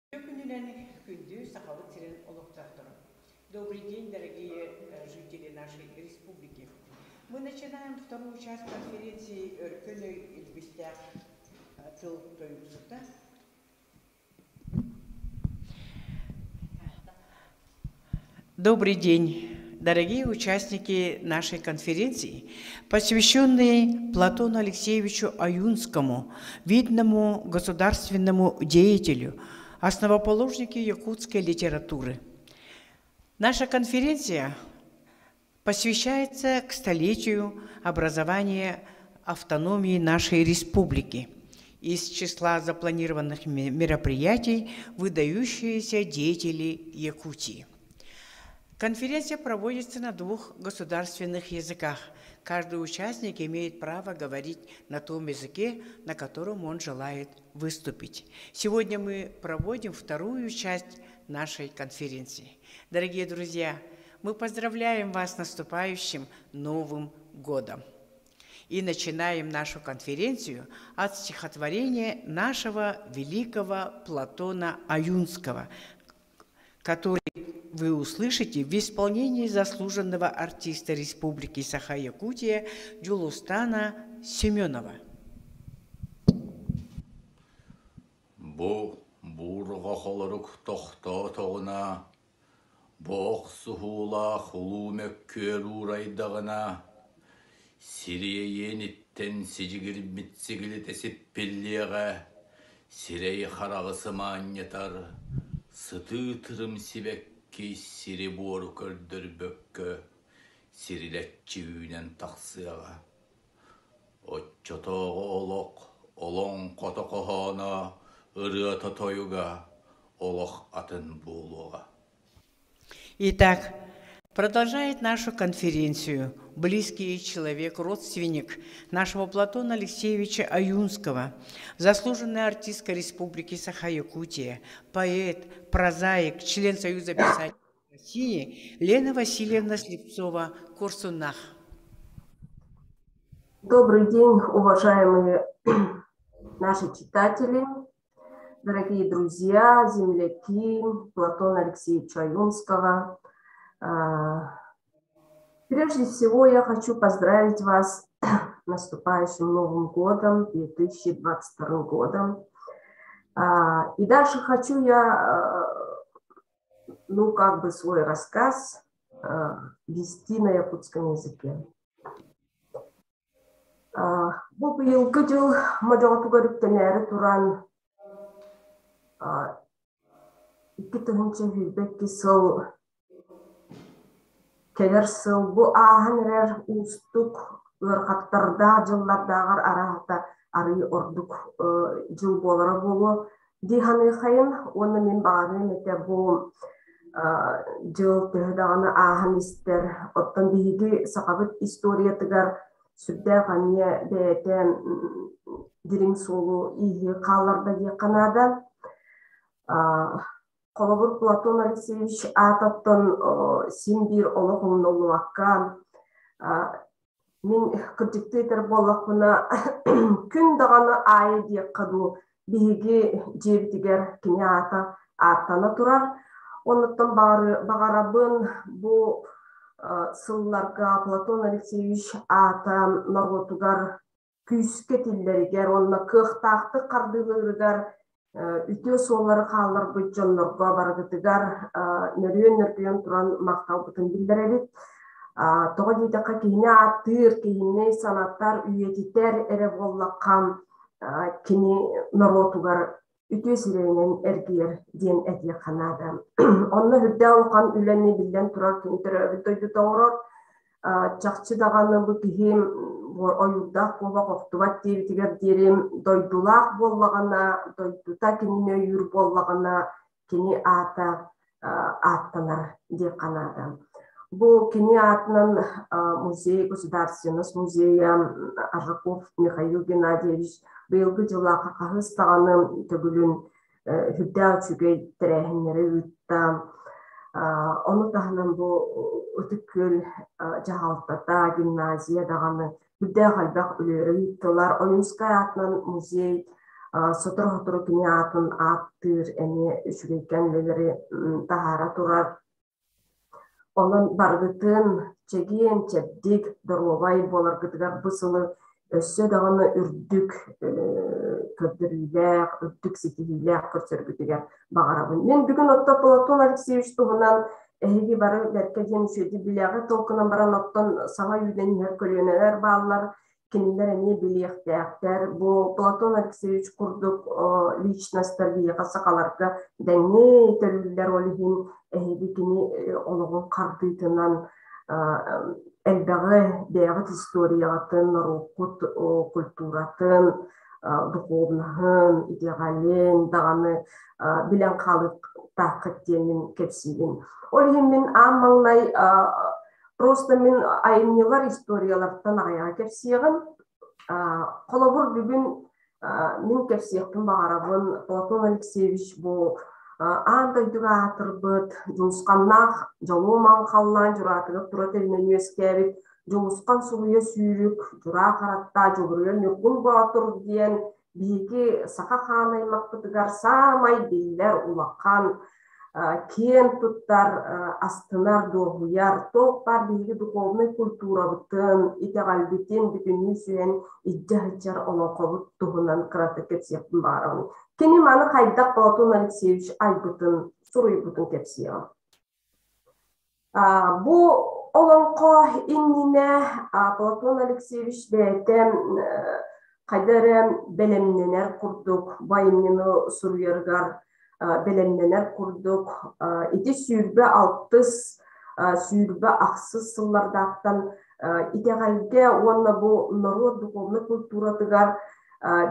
Добрый день, дорогие жители нашей республики. Мы начинаем вторую часть конференции «Өркөний Эльбистях тыл Тойусута». Добрый день, дорогие участники нашей конференции, посвященной Платону Алексеевичу Аюнскому, видному государственному деятелю, основоположнику якутской литературы. Наша конференция посвящается к столетию образования автономии нашей республики. Из числа запланированных мероприятий выдающиеся деятели Якутии. Конференция проводится на двух государственных языках. Каждый участник имеет право говорить на том языке, на котором он желает выступить. Сегодня мы проводим вторую часть нашей конференции. Дорогие друзья, мы поздравляем вас с наступающим Новым годом. И начинаем нашу конференцию от стихотворения нашего великого Платона Аюнского, который вы услышите в исполнении заслуженного артиста Республики Саха-Якутия Джулустана Семенова. Бурға қолырық тоқта тоғына, боқ сұхула құлу мөккер урайдағына, сирие ениттен сижігір митсігілі тесіп пеллеға, сирей қарағысы маньятар, сыты тұрым сибекки сири бору көрдір бөккі, сирилетчі үйнен тақсыға. Отчотоғы олық, олың қоты қоғана, ырыата тойуга, олох атын булуга. Итак, продолжает нашу конференцию близкий человек, родственник нашего Платона Алексеевича Аюнского, заслуженный артистка Республики Саха-Якутия, поэт, прозаик, член Союза писателей России Лена Васильевна Слепцова-Корсунах. Добрый день, уважаемые наши читатели. Дорогие друзья, земляки Платона Алексеевича Аюнского, прежде всего я хочу поздравить вас с наступающим Новым годом, 2022 годом. И дальше хочу я, свой рассказ вести на якутском языке. Бұл биылғы жыл мажауату көріптенері туран 2000 сыл келер сыл бұл ағын әрер ұстық өрқаттарда жыллардағыр арағыта ары ордық жыл болары болу дейханы қайын, оны мен бағары мете бұл жыл түйдағаны ағын істер оттан дейгі сақабыт историятығар сүрдә ғания бәйтен дирин солу игі қаларда деқанада. Қолабыр Платон Алексеевич ататтан сен бір олығымын олуаққа. Мен күрдікті етер болақпына күн дағаны айы деққаду бейге жебдігер кіне аттана тұрар. Оныттан бағарабын бұл сылларға Платон Алексеевич ата наротугар күйске тиллерігер, онына қықтақты қардылығығар, үте солары қалар бұджанларға барғытығар, нөрген тұран мақтау бұтын білдірәбет. Тоға дейдіққа кейіне аттыр, кейіне санаттар, үйетітер әрі боллаққан кені наротугар үте сірейінен әргер ден әде қанады. Онына хүрді ауқан үләне білден тұрар күнтірі өбіт тоғырар. Чақчы дағаны бұл кейім ойылдақ бола қоқтуат дейбітігер дерем дойдулақ боллағана, дойдута кеніне үйір боллағана кені аттанар де қанады. Бұл кені атынан музей, государственность музея Аржаков Михаил Геннадьевич биылғы жылаққа қағыстағаны төгілін хүрді өтшіге тірәхінері үтті. Оны тағынан бұл өтіккөл жағалтата гимназия дағаны хүрді қалбақ үлері үттілар. Ойынскай атынан музей Sotor kini atın attır eni şüreykenleri tahara turar. Onun bargıtın çegiyen çepdik dorobay bolar gıtıgar bısılı össe dağını ürdük kördürüyle, ürdük sitiyle körsörgütüger bağırabın. Ben bugün otta Platon Alekseyevich tuğunan ehegi barı derkezyenüşedi bilağı tolkunan baran ottan sana yüden yer kölüneler bağlar. Kendiler eni biliyekter. Bu Platon Alekseyevich kurduk lichностtar biyaqa sakalarga denge törüller olihin ehedikini oluğun kardıydığından elbette değerli historiyatın, rokut kulturatın, dуховнahın, idealin, dağını bilen kalıp tahkittiğinin kepsiyin. Olihin min ammanlay просто min ayınlar historiyalardan ayağa kepsiyin. Kolabur bugün min kepsiyin bağırabın Platon Alekseyevich bu anda juga terbet jumuskannak jaluman kallan juratıgı turatelinden üyeskebit jumuskan suluya sürük jura karatta joguruyla nürgün batur diyen bigi saka khanay maktıgar samay beyler ulakan kiyen tuttar astınar doğuyar topar bigi dukovnay kultura bıtın itegal bitin bütün müsüyen iddiaçar ona kovut tuhunan karatıket yapın bağırın. Kini mana kaydak Platon Alekseyevich aybıtın, suruyubutun kepsiyan. Bu olanko innine Platon Alekseyevich beytem kaydere belemnener kurduk, bayımnını suruyargar belemnener kurduk. İti sürbe altıs, sürbe aksız sıllardaktan itegalge onna bu narod dukovna kulturatıgar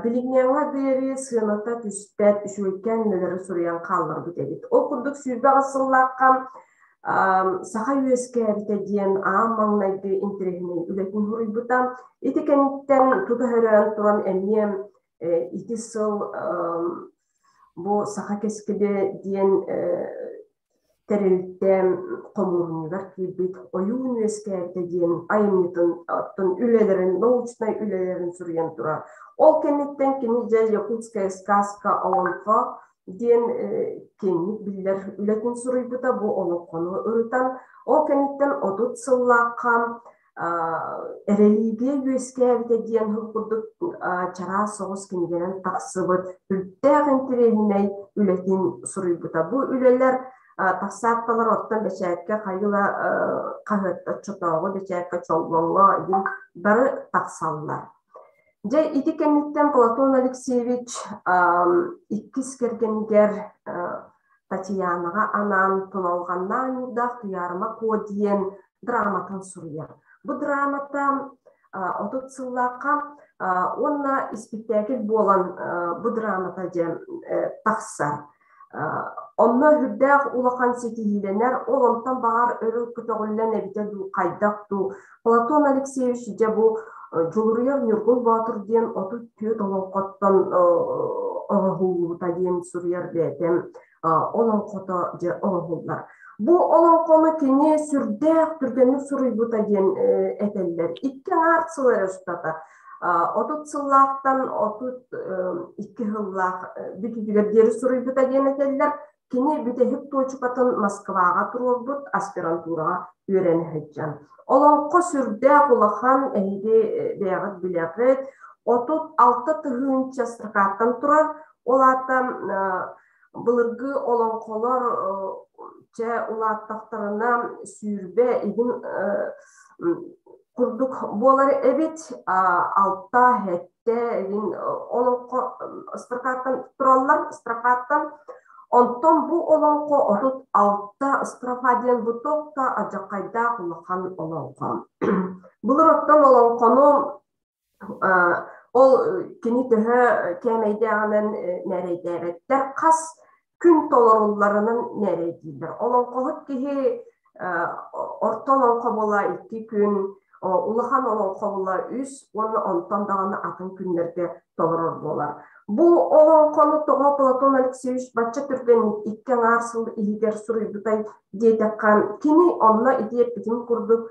bilingenler deri sığınata tüspet şüyken neleri soruyan kallar bu dedik. O kurduk sürbe asıllakan saha üyeske bite diyen ağamanlaydı interehine ületin huruybutan itikenitten tuta hören turan emniyem iti sıl bu saha keskide diyen terilitten komurunlar kibit oyun üyeskerde diyen ayımnıtın ülelerin, naучнай ülelerin sürüyen turar. O kenitten kinice Yakutskaya Сказка Olanko diyen kennik biller ületin sürüybuta bu onu konu ırıtan. O kenitten odut sıllakam ereliğe üyeskerde diyen hukurduk çara soğuz kenigenen taksıbıt ülteğin tirehine ületin sürüybuta. Bu üleler taksatlar ottan beçayetke kayıla kahıtta çotağı beçayetke çolvanla edin barı taksallar. Je iti kenitten Platon Alekseyevich ikkis kergeniger Tatianaga anan tunalgandan yurdak tuyarma ko diyen dramatan surya. Bu dramata otut sıllaka onna ispittekil bolan bu dramata je taksar. Onna hürdağ ulakan setihilener olontan bağır örül kütüğülen ebite du kaydak du. Platon Alekseyevich je bu Joluruyar Nurgul Batur diyen otu tüyü dolun kottan oğulluğuta diyen suruyar beytem olan kota je oğullar. Bu olan konu kini sürdek türgenlik suruybuta diyen eteller. İki artsılar ustata. Otut sılaktan otut iki hıllak bütüdüler deri suruybuta diyen eteller. Kini bir de hep toçukatın Moskvaga tururbut aspirantura öğreniheccan. Olan ko sürdek ulakan ehide beğet bileğet. Otut altı tıhınca strakattan turar. Olatan bılırgı olan kolar ulattaktarına sürbe edin kurduk. Boları evet altta hette edin olan strakattan turallar strakattan. Ondan bu olan ko otut altta strafadiyen bu tokta acakayda ulakan olan ko. Bılırottan olan konu ol kini tühü kemeydeğinin nereyde evetler kas gün tolarullarının nereydiler. Olan kohut ki orta olan kobola 2 gün ulakan olan kobola 3 onu ondan dağını atın günlerde tolarur bolar. Bu olan konu toğa Platon Alekseyevich Batça Türk'ün ikken arsıl ihiger suruyubutay diyedekan kini onunla idiyep bitim kurduk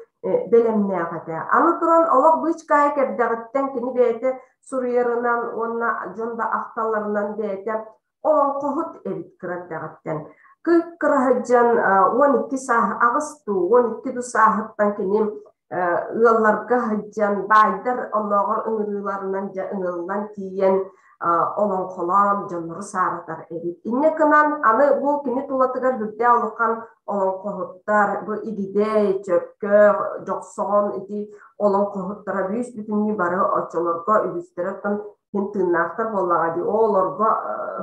belemnägete. Аны туран олох бычкай кердэгиттен кини бэйте сурыйарынан, онна жонда ахталарынан бэйте олон kohut эбит кырардагыттен. Кык кырахыджан 12 саах агысту, 12 саахыттан кини ылларга хыджан байдар оллогор ыңырыларынан жа ыңылдан тиен олон колам жоннору саарытар эбит. Инне кынан аны бу кини тулатыгар бүдде алыккан олон kohуттар, бу игиде, чөпкө, жоксон ити олон kohуттара бүйүс бүтүнү бары очолорго үбүстереттен тыыннаактар боллагади. Олорго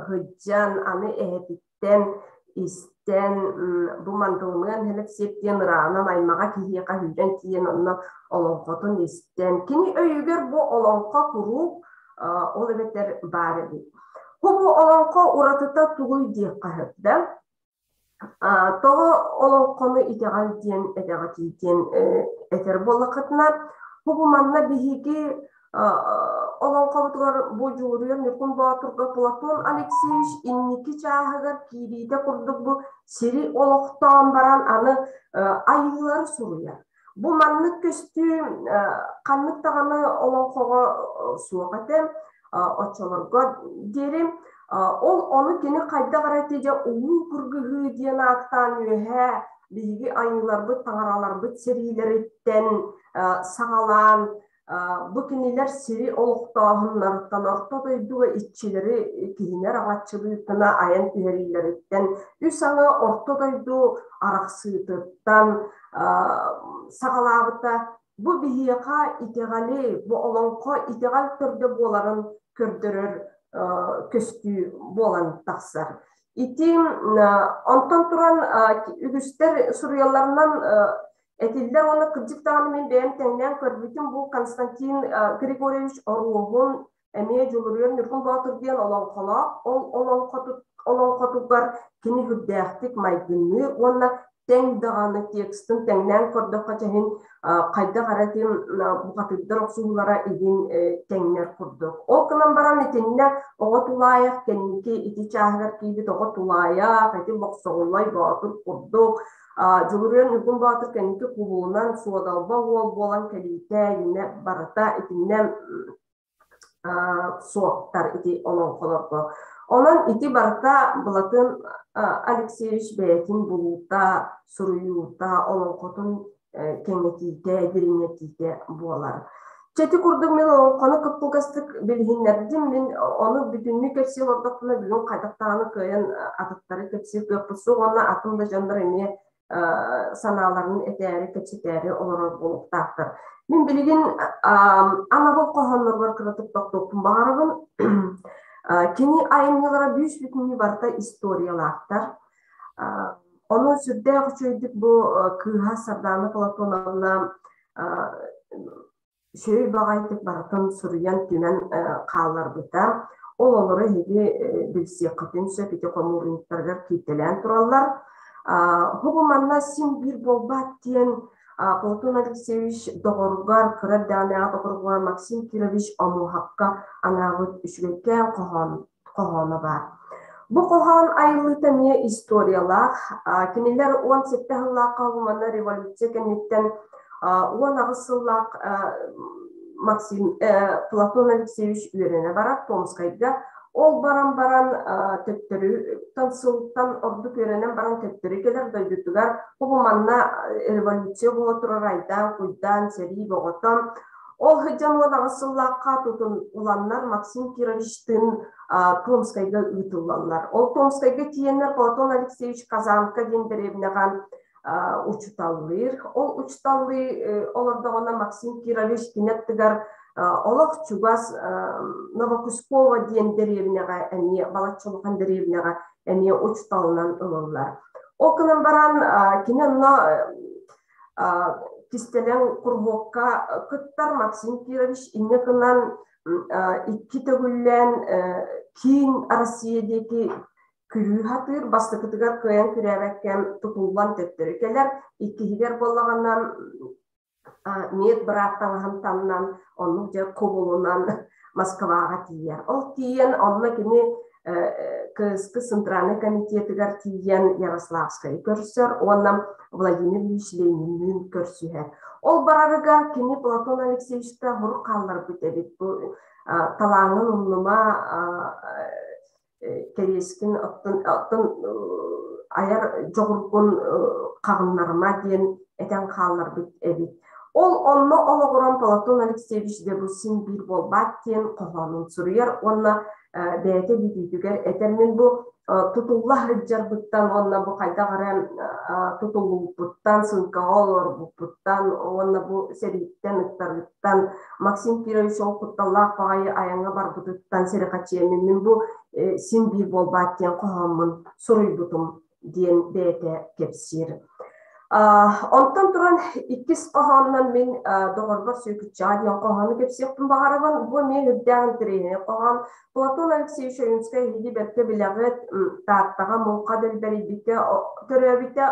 хыджан аны эхетиттен истен бу мандылмыган хелеп септен ыраанан аймага кихиека хүрден кийин онно олонкотун истен. Кини өйүгер бу олонко куруп ол эбетер бар эбит. Бу олонко уратыта тугуй диекка хөпдө. Того олонкону итегал диен эдега кийтен этер боллакытына бу манна бихиги олонкобутугар бу жуурuyar Нуркун Батурга Платон Алексеевич инники чаагар кирите курдук бу сири олохтон баран аны айылар суруяр. Бу маннык көстү каннык таганы олонкого суакатем очолорго дерим. Ол оны кини кайда каратыжа улуу кургугу диен актан үһэ биги айыларбы таңараларбы серилереттен сагалан bu kiniler siri oluqtağınlardan ortadaydığı iççileri kihiner ağaççılığına ayan üyerilerinden üsanı ortadaydığı araqsıdıktan sağalabıda bu bihiyaka itegali bu olonko itegal türde boların kördürür köstü bolan taqsar. İtim ondan turan ügüster Suriyallarından Etiller onu kırcık dağını ben tenden körbütüm bu Konstantin Grigoriyevich Orlov'un emeğe joluruyor Nurkun Batur diyen olan kola olan kotuklar kini hüddähtik maydınmıyor. Ona ten dağını tekstin tenden kördük kaçahin kayda karatim bu katıdlar oksuğulara edin tenler kurduk. O kınan baran etinine oğa tulayak kendiki iti çağır kiydi oğa tulayak eti baksoğulay Batur kurduk. Joluruyor Nurkun Batur kendiki kuluğundan suadalba olan kalite yine barata etine soğuktar iti olan kolordu. Onun iti barata Bulatın Alexeyevich Beykin buluta, suruyuta, onun kotun kennetiyte, dirinetiyte bualar. Çeti kurdum men onun konu kıppılgastık bilhinlerdim men onu bütünlük hepsi ordakına bilin kaydaktanı köyün atıkları hepsi köpüsü ona atımda janдар eme sanalarının eteri, keçiteri olur buluktaktır. Men bilgin anabol kohanlar kıratıp doktorun bağırın kini ayınlara büyük bütünlüğü barda istoriyalardır. Onu sürdüğü çöydük bu kıha sardanı Platonovna şöyle bağaytık baratın sürüyen tümen kallar biter. Olanları hedi bilsi kıtın söpeti komurintlerler kitelen turallar. Bu manna sim bir bolbat diyen Platon Alexeyevich doğrugar kırar dana doğrugar Maxim Kirovich Amuhakka anağıt üçgeken kohana var. Bu kohan ayrılıkta niye istoriyalar? Kiniler 17 yıllık kavumana revolüsyon kenitten 10 yıllık Maxim Platon Alexeyevich üzerine varak Tomskay'da ol baran töptörü tansıltan ordu körenen baran töptörü gelir döydütügar bu manna revolüsyon bulutur raydan kuydan seri boğutan ol hıcan 10 yıllık tutun ulanlar Maxim Kirovich'tin Tomskay'da ıtılanlar. Ol Tomskay'da tiyenler Platon Alexeyevich Kazanka dendirevnegan uçutalır. Ol uçutallı olurda ona Maxim Kirovich dinettigar Олох чугас Новокускова диен деревняга эми балаччылыгын деревняга эми учталынан ылылар. Окунан баран киненно кистелен кургокка кыттар Максим Кирович иннекынан икки төгүллен кийин Россиядеги күрүү хатыр бастыкытыгар көйөн күрәбәккән тутулган төттөрүкелер икки хибер боллаганнан Miyet bıraktığın tamdan onun cep kubulundan Москваға тиер. Ол тиен онна кини кыскы Центральный комитетігер тиен Ярославскай көрсөр, онна Владимир Ильич Лениннин көрсүһер. Ол барарыгар кини Платон Алексеевичка хур қаллар бүтебит. Бу талаңын умнума керескин оттон аяр жоғыркун қағыннарыма ден этен қаллар бүтебит. Ол онно ологорон Платон Алексеевич де бусин бир болбат ден қоғанын сурыйар. Онна бәйте бүтүгер этермен бу тутулла хыджар буттан онна бу кайда гаран тутулу буттан сынкаолор буттан онна бу сериттен ыктарлыктан Максим Кирович ол кутталлах багай аяңа бар буттан серекачемин бу син бир болбат ден кохомун суруй бутум ден бәйте кепсир. Онтан туран иккис кохоннан мен доғорбар сөйкүтчаға ден кохону кепсиктин багарабан бу мен үддәгін тирейне кохон Платон Алексеевич Оюнскай хиди бәтке биләгет тааттаға мулқа дәлбәрибите төрәбите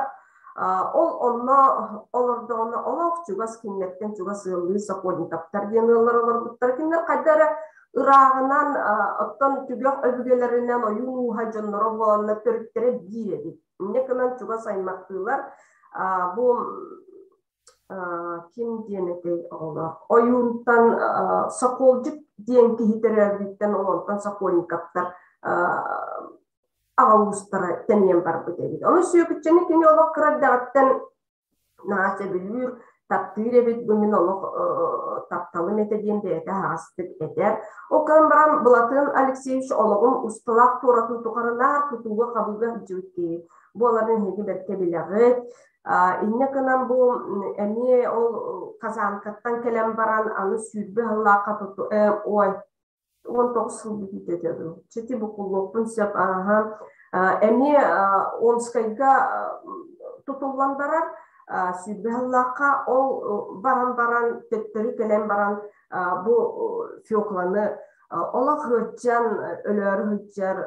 ол онна олордоны олақ чугас киннеттен чугас ыллы сокольниктар ден ыллары бар буттар киннер кайдары ырағынан оттан түгөк өбүгелеринен оюн хажоннору боланна төрүттері биреді. Некынан чугас аймақтылар бу ким денетей олар оюнтан соколжук ден кихитеребиттен олонтан сокольниктар агустара тенен бар бутебит. Оны сүйөкүтчени кини олок кырдагаттан наача билүр таптыребит бумин олок тапталы метеден бете хастык этер. Окан баран Платон Алексеевичологун усталак туратын тукарына кутууга кабылга жүкти. Бу алардын хеги бетке билегет. Иннеканан бу эми ол Казанкаттан келен баран аны сүйбе аллака туту ой 19 жыл битетеди. Чети бу куллукпун сеп эми Омскайга тутулган барар сүйбе аллака ол баран теттери келен баран бу фиокланы олак хыджан өлөр хыджар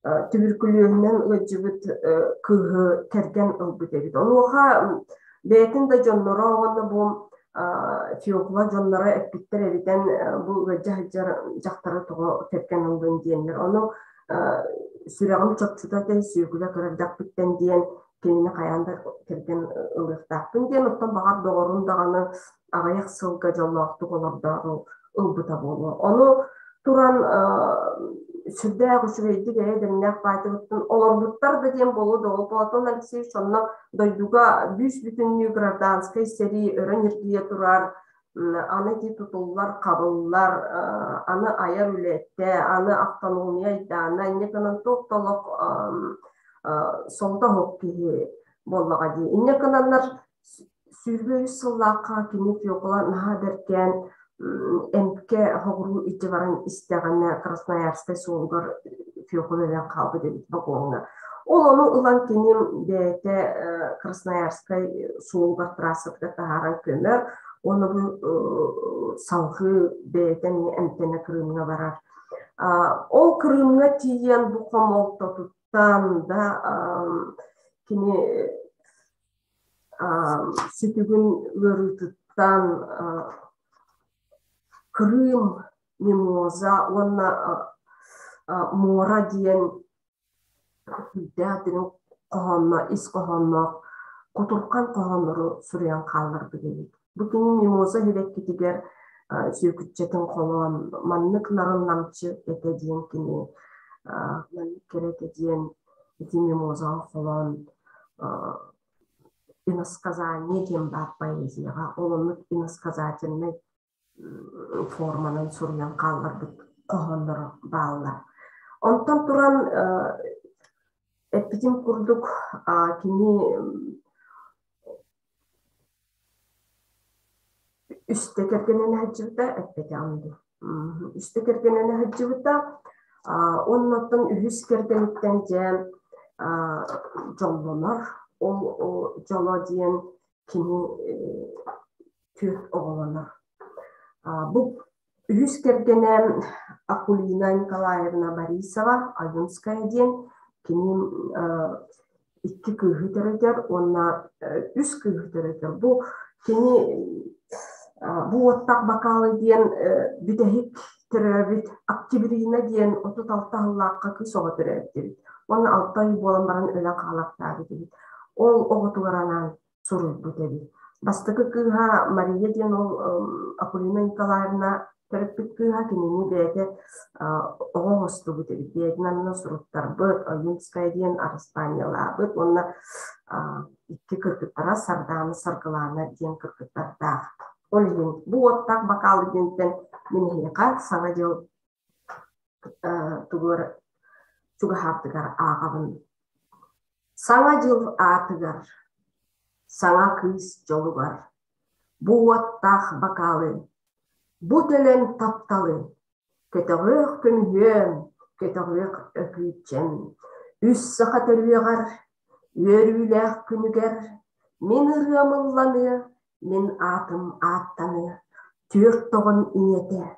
туберкулезинен өжүбүт кыгы керген ылбытебит. Онуга бетин да жоннора огонда бу фиокла жоннора эппиттер эритен бу жахжар жактары того керген ылбын диенлер. Ону сүрөгүн чокчута тен сүйгүлө кырдак биттен диен кенини каянда керген ылыктакпын диен оттон багар догорун даганы агаяк сылга жоллоктук олордогу ылбыта болу. Ону туран сүрдә гүшүрейди гәйдәмнәк байтыгыттын олорбуттар да дем болу догу Платон Алексеевич онна дойдуга бүс бүтүннү гражданскай сери өрөнүрдүе турар аны ди тутуллар кабыллар аны аяр үлетте аны автономияйда аны иннеканан токтолок солта хокки боллага ди иннекананнар сүрбөй сыллакка кини фиокла наха беркен эмке хогуру ити баран истегане Красноярскай суолгар фиокуледен калбы дебит багоңна. Ол ону ылан кеним бете Красноярскай суолгар трассатка тахаран көмөр, оны бу салгы бетен эмтене Крымга барар. Ол Крымга тиен бу комолто туттан да кини сүтүгүн өрү туттан Крым, мимоза, онна мора диен дәтінің қоғанна, ис қоғанна, құтырқан қоғаннары сүрен қалыр білейді. Бұкені мимоза херек кетігер сүйкүтчетін қолуан, маннык нарын намчы әте диен кені, маннык керек әден әте мимоза қолуан, иносказание ден бар поэзияға, олынық иносказательный форманын сурьян қаллар бит қоғанлары баллар. Онтан туран эпидем курдук кини üstte kerkenene hajjıvda эппете анды. Üstte kerkenene hajjıvda onnottun ühüs kerkenitten jen jollonar. O jolo diyen kini tüh oğlanar. Bu ühüs kerkene Akulina Николаевна Борисова, Аюнская ден, кини ikki kıyı tereker, ona üç kıyı tereker. Bu kini bu ottak bakalı diyen bütehik Türebit Октябрина диен 36 hıllaqqa kı soğa türebit. Onun 6 ay bolanların ölen qalaqtari dedi. Ol oğutuğaranan suruydu dedi. Bastıkı kıha Maria diyen ol Apolina Nikolaevna türebit kıha kinini beyde oğa hostu bu dedi. Beydinden suruttar bıt, Yunskaya diyen Araspanyalar bıt. Onunla iki kırkıttara sardanı sargılana diyen kırkıttar dağıt. Olin bu otak bakalı dinten minhiyaka sana jıl tugur juga hartıgar ağabın. Sana jıl atıgar, sana kız jolugar. Bu otak bakalı, bu telen taptalı. Kötüğük kümhüyem, kötüğük öküyçem. Üs sakatırıgar, yörüylek kümüger. Min ırgamıllanı, min atım attanı. Türk toğun inete,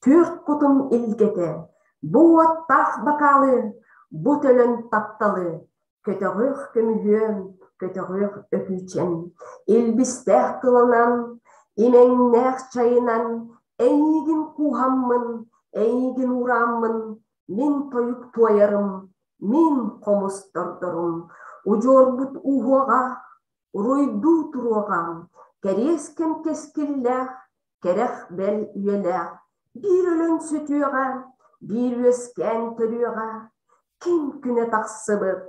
Türk kutum ilgete, bu ottaq bakalı, bu tölön taptalı, kötüğük kümühüm, kötüğük öküyçem, ilbisteh kılınan, imennek çayınan, eygin kuhammın, eygin uramın, min toyuk toyarım, min komustordurum, ucorbut uhoğa, uruydu turuğam, kereskem keskiller, kerek bel üyeler, bir ölün sütüğe, bir ösken törüğe, kim küne taksıbıt,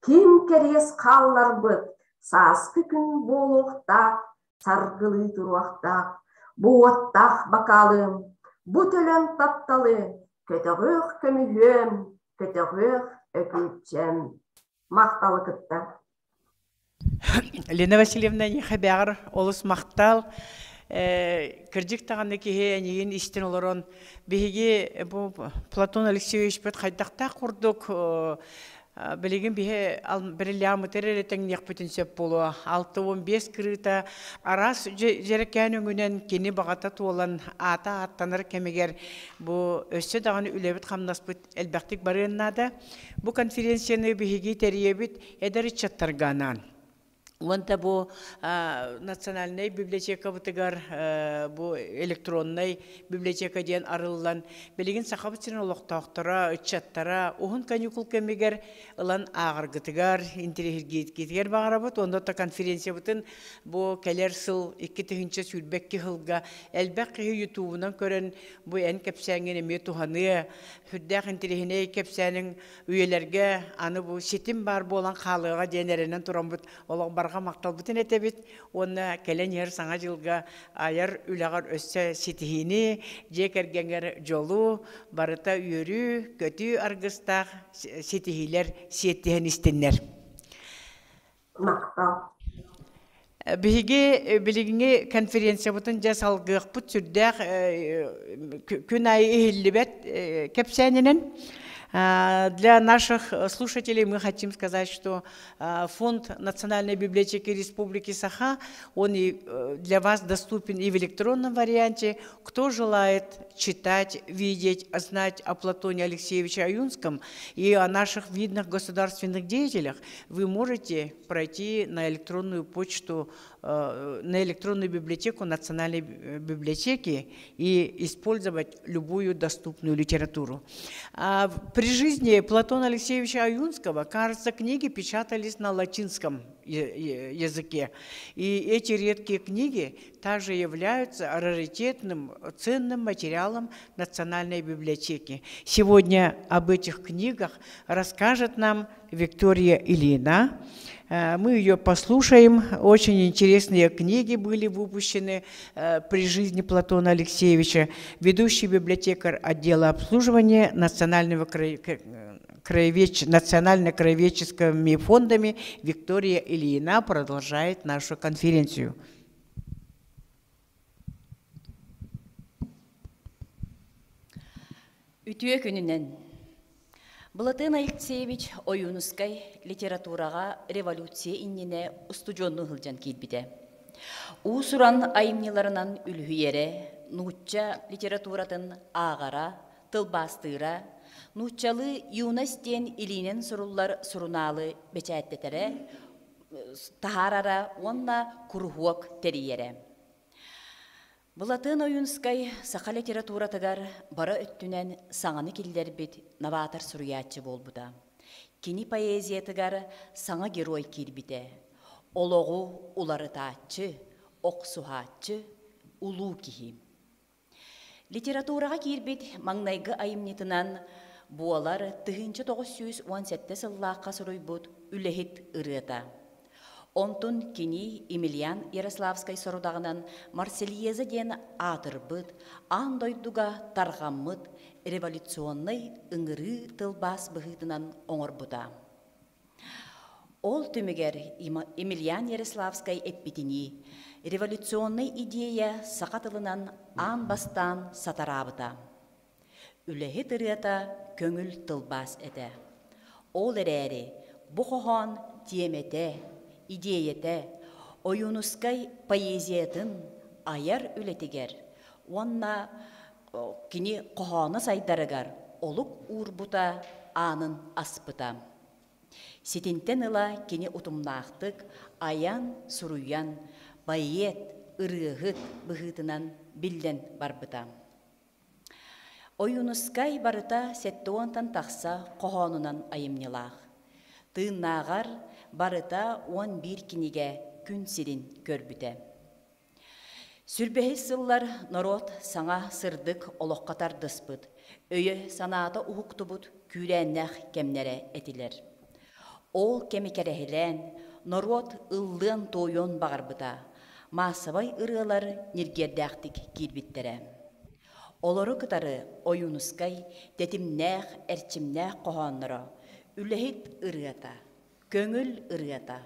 kim keres kallar bıt, saskı gün boluqta, sargılı turuqta, bu ottaq bakalım, bu tölön taptalı, kötüğük kömühüm, kötüğük öküyçem, maqtalı kıtta. Лена Васильевна Нехабяр, Олус Мақтал, кырдик тағаны кеге әнеген істен оларон беге бұл Платон Алексеевич бет қайдақта құрдық білеген бе бірілі амытыры тәңнеқ бүтін сөп болу 6-15 кіріта арас жереккен өңінен кені бағата туолан ата аттаныр кәмегер бұл өсі дағаны үлебіт қамнас бұт әлбәқтік барыннады. Бұл конференцияны беге тәрие әдәрі чаттарғанан. Ванта бу национальный библиотека бутыгар бу электронный библиотека диен арыллан билеген сахабытын олоқтақтара, үтчаттара, ухун каникул кемегер ылан ағыр гытыгар, интерегет кетігер бағарабыт. Онда та конференция бутын бу келер сыл 2-тігінші сүрбекке хылға әлбәк кеге ютубынан көрін бу ән кәпсәңген еме туханы хүддәқ интерегіне кәпсәнің үйелерге аны бу сетім бар болан қалыға денерінен тұран бұт олақ барға мақтал бұтын әтебет, оны кәлен ер саңа жылға айар үлағар өссі сетихini жекергенгер жолу барыта үйірі көті арғыстақ сетихилер сеттіхен істеннер. Мақтал. Биге билигине конференция бутун жасалгык бут сүрдәк күн айы эхиллибет кепсәненен. Для наших слушателей мы хотим сказать, что фонд Национальной библиотеки Республики Саха, он и для вас доступен и в электронном варианте. Кто желает читать, видеть, знать о Платоне Алексеевиче Аюнском и о наших видных государственных деятелях, вы можете пройти на электронную почту, на электронную библиотеку Национальной библиотеки и использовать любую доступную литературу. При жизни Платона Алексеевича Аюнского, кажется, книги печатались на латинском языке. И эти редкие книги также являются раритетным, ценным материалом Национальной библиотеки. Сегодня об этих книгах расскажет нам Виктория Ильина. Мы ее послушаем. Очень интересные книги были выпущены при жизни Платона Алексеевича. Ведущий библиотекарь отдела обслуживания национально-краеведческими фондами Виктория Ильина продолжает нашу конференцию. Платон Алексеевич Аюнскай литератураға революция иннене устудионну хылжан кейтбіде. Усуран айымнеларынан үлхүйере, нучча литературатын ағара, тылбастыра, нуччалы юнастен илинен суруллар суруналы бечәттетере, тахарара онна курхуак териере. Булатын ойунскай сақа литературатыгар бара өттүнен саңаны киллер бит новатор суруячы болбуда. Кини поэзиятыгар саңа герой кирбите. Ологу уларытаачы, оксухаачы, улуу кихи. Литературага кирбит маңнайгы айымнитынан буалар 1917 сыллааққа суруйбут үлехит ырыта. Онтун кини Емельян Ярославскай сорудағынан Марсельеза ден атырбыт, андойдуга тарғаммыт, революционный ыңыры тылбас бұғытынан оңырбыта. Ол түмігер Емельян Ярославскай эппитини, революционный идея сақатылынан ан бастан сатарабыта. Үлехи тырыта көңіл тылбас әді. Ол әрәрі бұқоған тиемете, идеяте, ойунускай поэзиятын аяр үлетігер, онна кини қоғаны сайдарыгар, олық урбута анын аспыта. Сетинтен ыла кини утумнақтық, аян суруян, байет, ырығыт бұғытынан білден барбыта. Ойунускай барыта сеттуантан тақса қоғанынан айымнелақ. Тыыннағар барыта 11 киниге күн сирин көрбіте. Сүрбехи сыллар народ саңа сырдык олоққатар дыспыт, өйі санаата уғуқтубут күрәннәқ кемнере этилер. Ол кемекерехилен народ ыллын тойон бағарбыта, масабай ырылар нергердәқтік кирбиттере. Олары кытары ойунускай тетимнәқ, әрчимнәқ қоғанныра, үлехит ырыата, көңіл ырыата,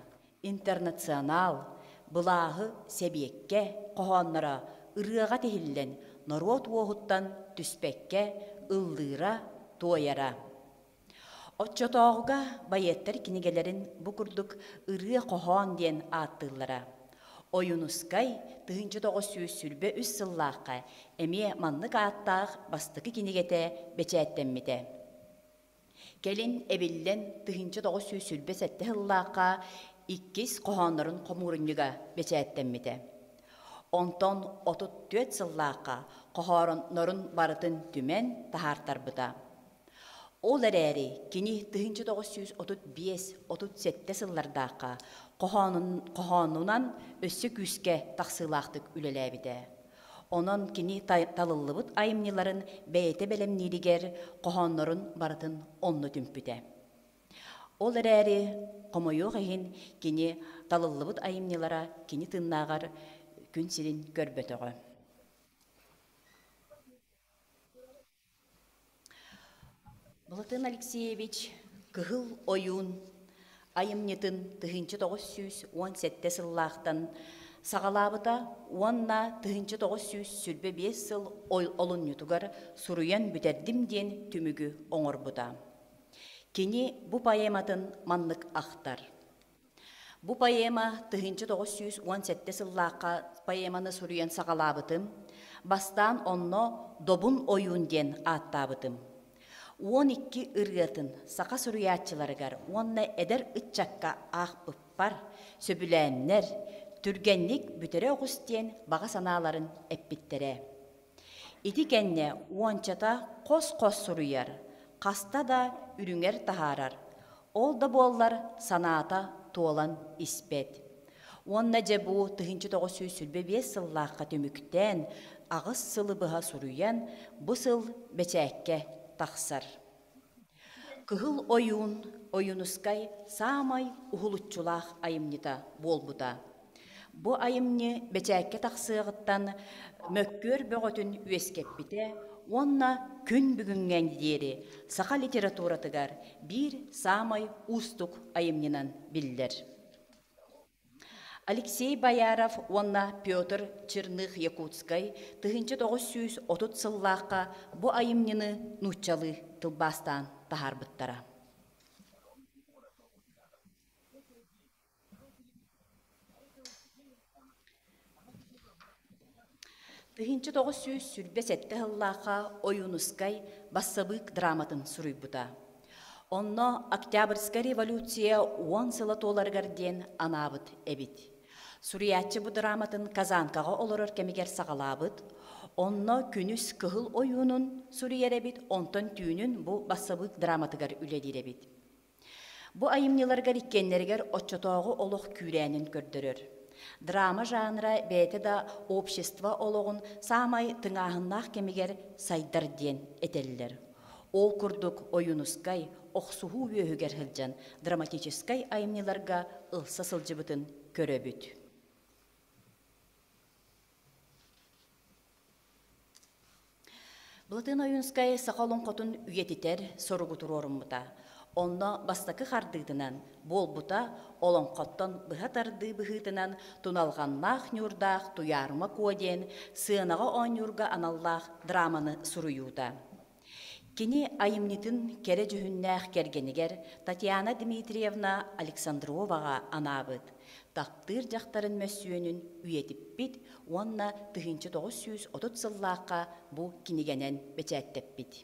интернационал, бұлағы себекке қоғанныра ырыаға тегілден народ оғыттан түспекке ыллыра тойара. Отчотоғыға байеттер кинегелерін бұқырдық ыры қоған ден аттылара. Ойунускай 1900 сүрбе үс сыллаққа әме маннық аттақ бастықы кинегете бечәттенмеде. Келін әбілден 1900 сүрбе сәтті сыллаққа иккис қоғанларын қомырынныға бечәттенмеде. Онтон 34 сыллаққа қоғанларын барытын түмен тахартарбыда. Ол әрәрі кені 1935-37 сыллардаққа қоғанынан өссі күске тақсылақтық үлеләбіде. Онын кені талылыбыт айымнеларын бәйті бәлемнелігер қоғанларын барытын онны түмпіде. Ол әрәрі қомойоқ әйін кені талылыбыт айымнелара кені тыннағар күн сирин көрбетіғі. Булатын Алексеевич кығыл ойын айымнетін 1917 сыллақтан сағалабыта онна 1900 сүрбе 5 сыл олын ютугар суруян бүтердімден түмігі оңыр бұта. Кені бұ поэматын манлық ақтар. Бұ поэма 1917 сыллаққа поэманы суруян сағалабытым, бастан онно добун ойын ден аттабытым. 12 ырғатын сақа сұруятчыларығар, онна әдір үтчаққа ақпыппар, сөбіләннер, түргенлік бүтірі оғыстен баға саналарын әппіттере. Ити кәнне уанчата қос-қос сұруяр, қаста да үріңер тахарар. Ол да боллар санаата туолан испет. Онна жабу 1905 сыллаққа төміктен ағыз сылы бұға сұруян, бұ сыл бәчәкке тақсар. Кығыл ойунускай самай ухулутчулақ айымнита болбута. Бұ айымни бәчәкке тақсығыттан мөккөр бөғөтін үескеппіте, онна күн бүгінген дері сақа литературатыгар бір самай устук айымнинан білдер. Алексей Бояров, онна Петр Черных Якутскай 1930 сыллаққа бұ айымнины нұтчалы тылбастан тахарбыттара. 1900 сүрбесетті ғыллаға ойунускай бассабык драматын сұруйбыта. Онно Октябрьская революция 10 сылы толаргарден анабыт әбит. Суриятчы бу драматын Казанкаға олорор кемигер сағалабыт, онно күнүс кыһыл ойунун сурiyerебит, онтон түүнүн бу бассабык драматыгар үледиребит. Бу айымныларгар иккеннергер отчотоогу олох күрәнин көрдөрөр. Драма жанра бәйті да общество олоғын самай тыңағыннақ кемигер сайдар ден этеллер. Ол күрдік ойынускай, оқсуғу өйігер хылжан, драматическай айымныларга ылса сылжыбытын көрөбүт. Бұлытын ойынускай сақалын қотын үйетітер соруғытыр орынмыта. Онно бастакы хардыдынан, бол бута, олон қоттон бұхатарды бұхытынан туналғаннақ нүрдақ туярма коден, сынаға он нүрга аналлақ драманы суруюда. Кини айымнитын кере жүхіннәқ кергенігер Татьяна Дмитриевна Александроваға анабыд. Тақтыр жақтарын мәсүйенін үйетіп бит, онна 1930 сыллаққа бұ кинигенен бәчәттеп бит.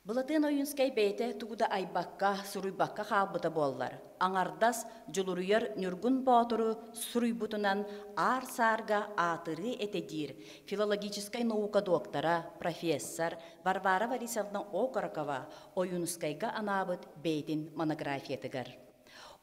Бұлатын ойынскай бәйті туғыда айбаққа, сұруйбаққа қалбыта боллар. Аңардас жолуруяр нүргін баутыру сұруйбутынан ар-сарға атыры этедир. Филологическай наука доктора, профессор Варвара Борисовна Окорокова ойынскайға анабыт бәйтін монографиятыгар.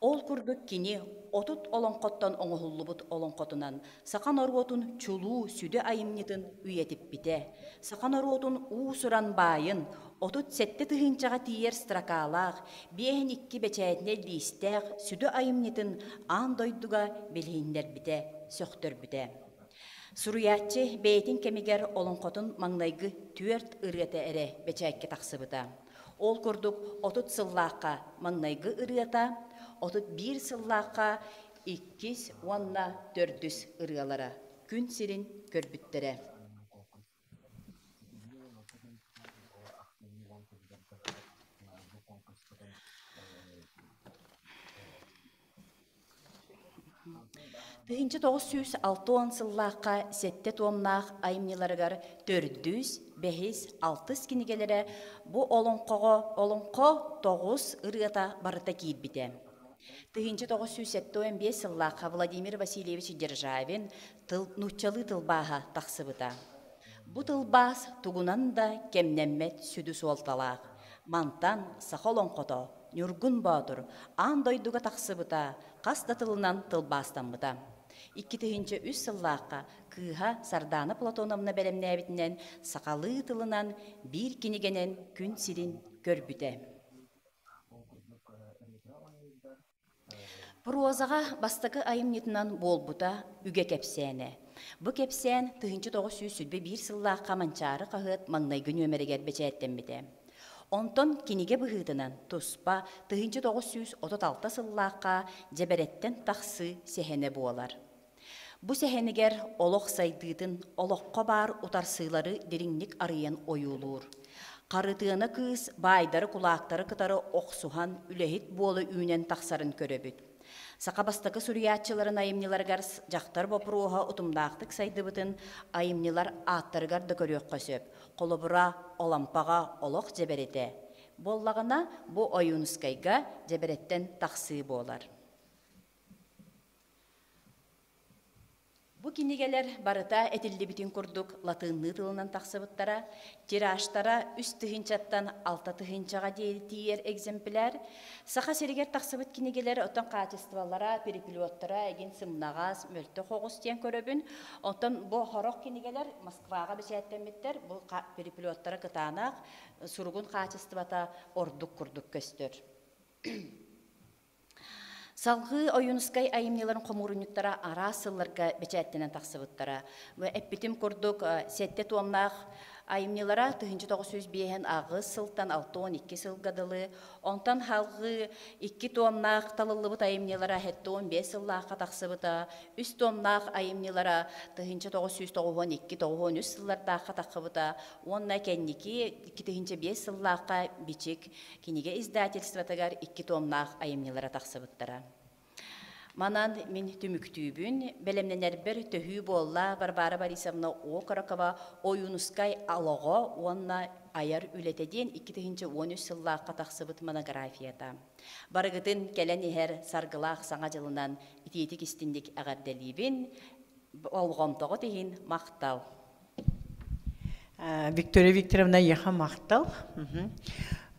Ол күрдік кені отут олонқоттан оңғылыбыт олонқотынан сақан оруотун чулу сүді айымнетін үйетіп біте. Сақан оруотун уусыран байын, отут сетті тұхынчаға тиер стракалақ, бейін икки бәчәетіне листәқ сүді айымнетін андойдуға белгендер біте, сөқтір біте. Суруятчы бәйтін кемигер олонқотун маңнайғы түрт ырғеті әрі бәчәекке тақсыбыта. Ол күрдік отут сыллаққа маңнайғы ырғета, отут bir сыллаққа 2-4 ырғалара күн сирин көрбүттері. Тыгынчы 906 сыллаққа 7 томнақ айымнеларығар 400-5-6 кинигелері бұ олонқо 9 ырғата барыта кейбіде. Тыгынчы 975 сыллаққа Владимир Васильевич Державин нучалы тылбаға тақсыбыта. Бұ тылбас тугунан да кемнеммет сүді суалталақ. Мантан сақолонқото, нүргін баутыр, андойдуға тақсыбыта, қастатылынан тылбастан 2-3 сыллаққа кыға Сардана Платоновна бәлемнәбітінен сақалы тылынан бір кинегенен күн сирин көрбіте. Прозаға бастықы айымнетінен болбута үге кепсәне. Бұ кепсән 1901 сыллаққа манчары қағыт маңнайгын өмірігер бәчәттен біте. Онтон кинеге бұғытынан тұспа 1936 сыллаққа жебереттен тақсы сехене болар. Бұ сехенегер олық сайдыдын олыққа бар утарсылары деріңнік арыян ойулур. Қарытығына кыз байдары құлақтары кытары оқсухан үлехет болы үйнен тақсарын көрөбіт. Сақабастықы сүриятчыларын айымнеларғар жақтар бопыруға ұтымдақтық сайдыбытын айымнелар аттарғарды көрек қөсөп, қолыбыра олампаға олық жебереті. Боллағына бұ ойынускайға жебереттен тақсы болар. Бұ кинегелер барыта әтілді бітін күрдік латынны тылынан тақсыбыттара, тираштара үст тұхынчаттан алта тұхынчаға дейір экземпляр, сақа серегер тақсыбыт кинегелер отын качестволара, перепилоттара, әген сымнағас, мөлті қоғыз тен көрөбін. Отын бұл хорақ кинегелер Москваға бішәттенметтер, бұл перепилоттара кытанақ, сұрғын качествота ордық күрдік көстір. Салғы ойынускай айымнеларын қомурынықтара ара сылларға бәчәттенен тақсыбыттара. Әппетім күрдік сәтте туамнақ айымнелара 1905 ағыз сылтан 6-12 сылғадылы. Онтан халғы 2 туамнақ талылыбыт айымнелара 15 сыллаққа тақсыбыта. 3 туамнақ айымнелара 1992-93 сыллардаққа тақсыбыта. Онна кәннеки 2-5 сыллаққа бичік кенеге издательстватығар 2 туамнақ айымнелара тақсыбыттара. Манан мен түмүктүүбүн, белемненер бір төхүү болла Варвара Борисовна Окорокова ойунускай алого, онна аяр үлетеден 2013 сыллаққа тақсыбыт монографията. Барыгытын келен ehер саргылақ саңа жылынан итетик истиндик ағарделибін, олғомтоғы тегін мақтал. Виктория Викторовна еха мақтал.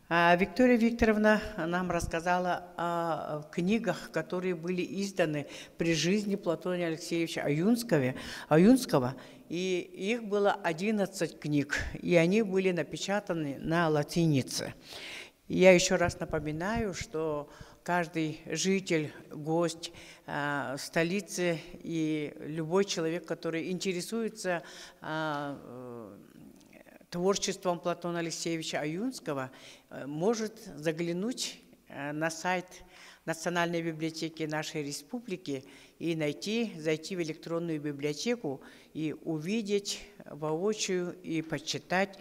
Виктория Викторовна нам рассказала о книгах, которые были изданы при жизни Платона Алексеевича Аюнского, и их было 11 книг, и они были напечатаны на латинице. Я еще раз напоминаю, что каждый житель, гость столицы и любой человек, который интересуется творчеством Платона Алексеевича Аюнского, может заглянуть на сайт Национальной библиотеки нашей республики и зайти в электронную библиотеку и увидеть воочию и почитать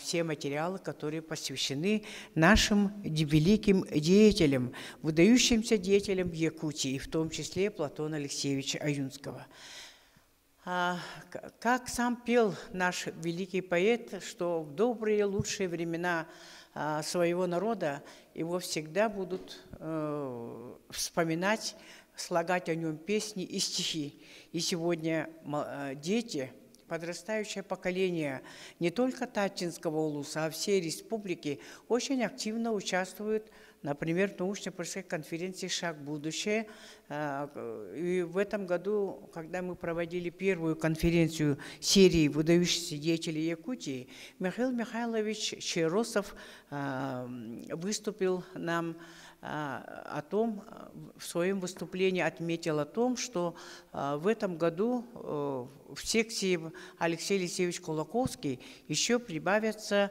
все материалы, которые посвящены нашим великим деятелям, выдающимся деятелям Якутии, в том числе Платона Алексеевича Аюнского. Как сам пел наш великий поэт, что в добрые, лучшие времена своего народа его всегда будут вспоминать, слагать о нем песни и стихи. И сегодня дети, подрастающее поколение не только Татинского улуса, а всей республики очень активно участвуют, например, в научно-практической конференции «Шаг в будущее». И в этом году, когда мы проводили первую конференцию серии выдающихся деятелей Якутии, Михаил Михайлович Черосов выступил нам в своем выступлении отметил о том, что в этом году в секции Алексей Алексеевич Кулаковский еще прибавятся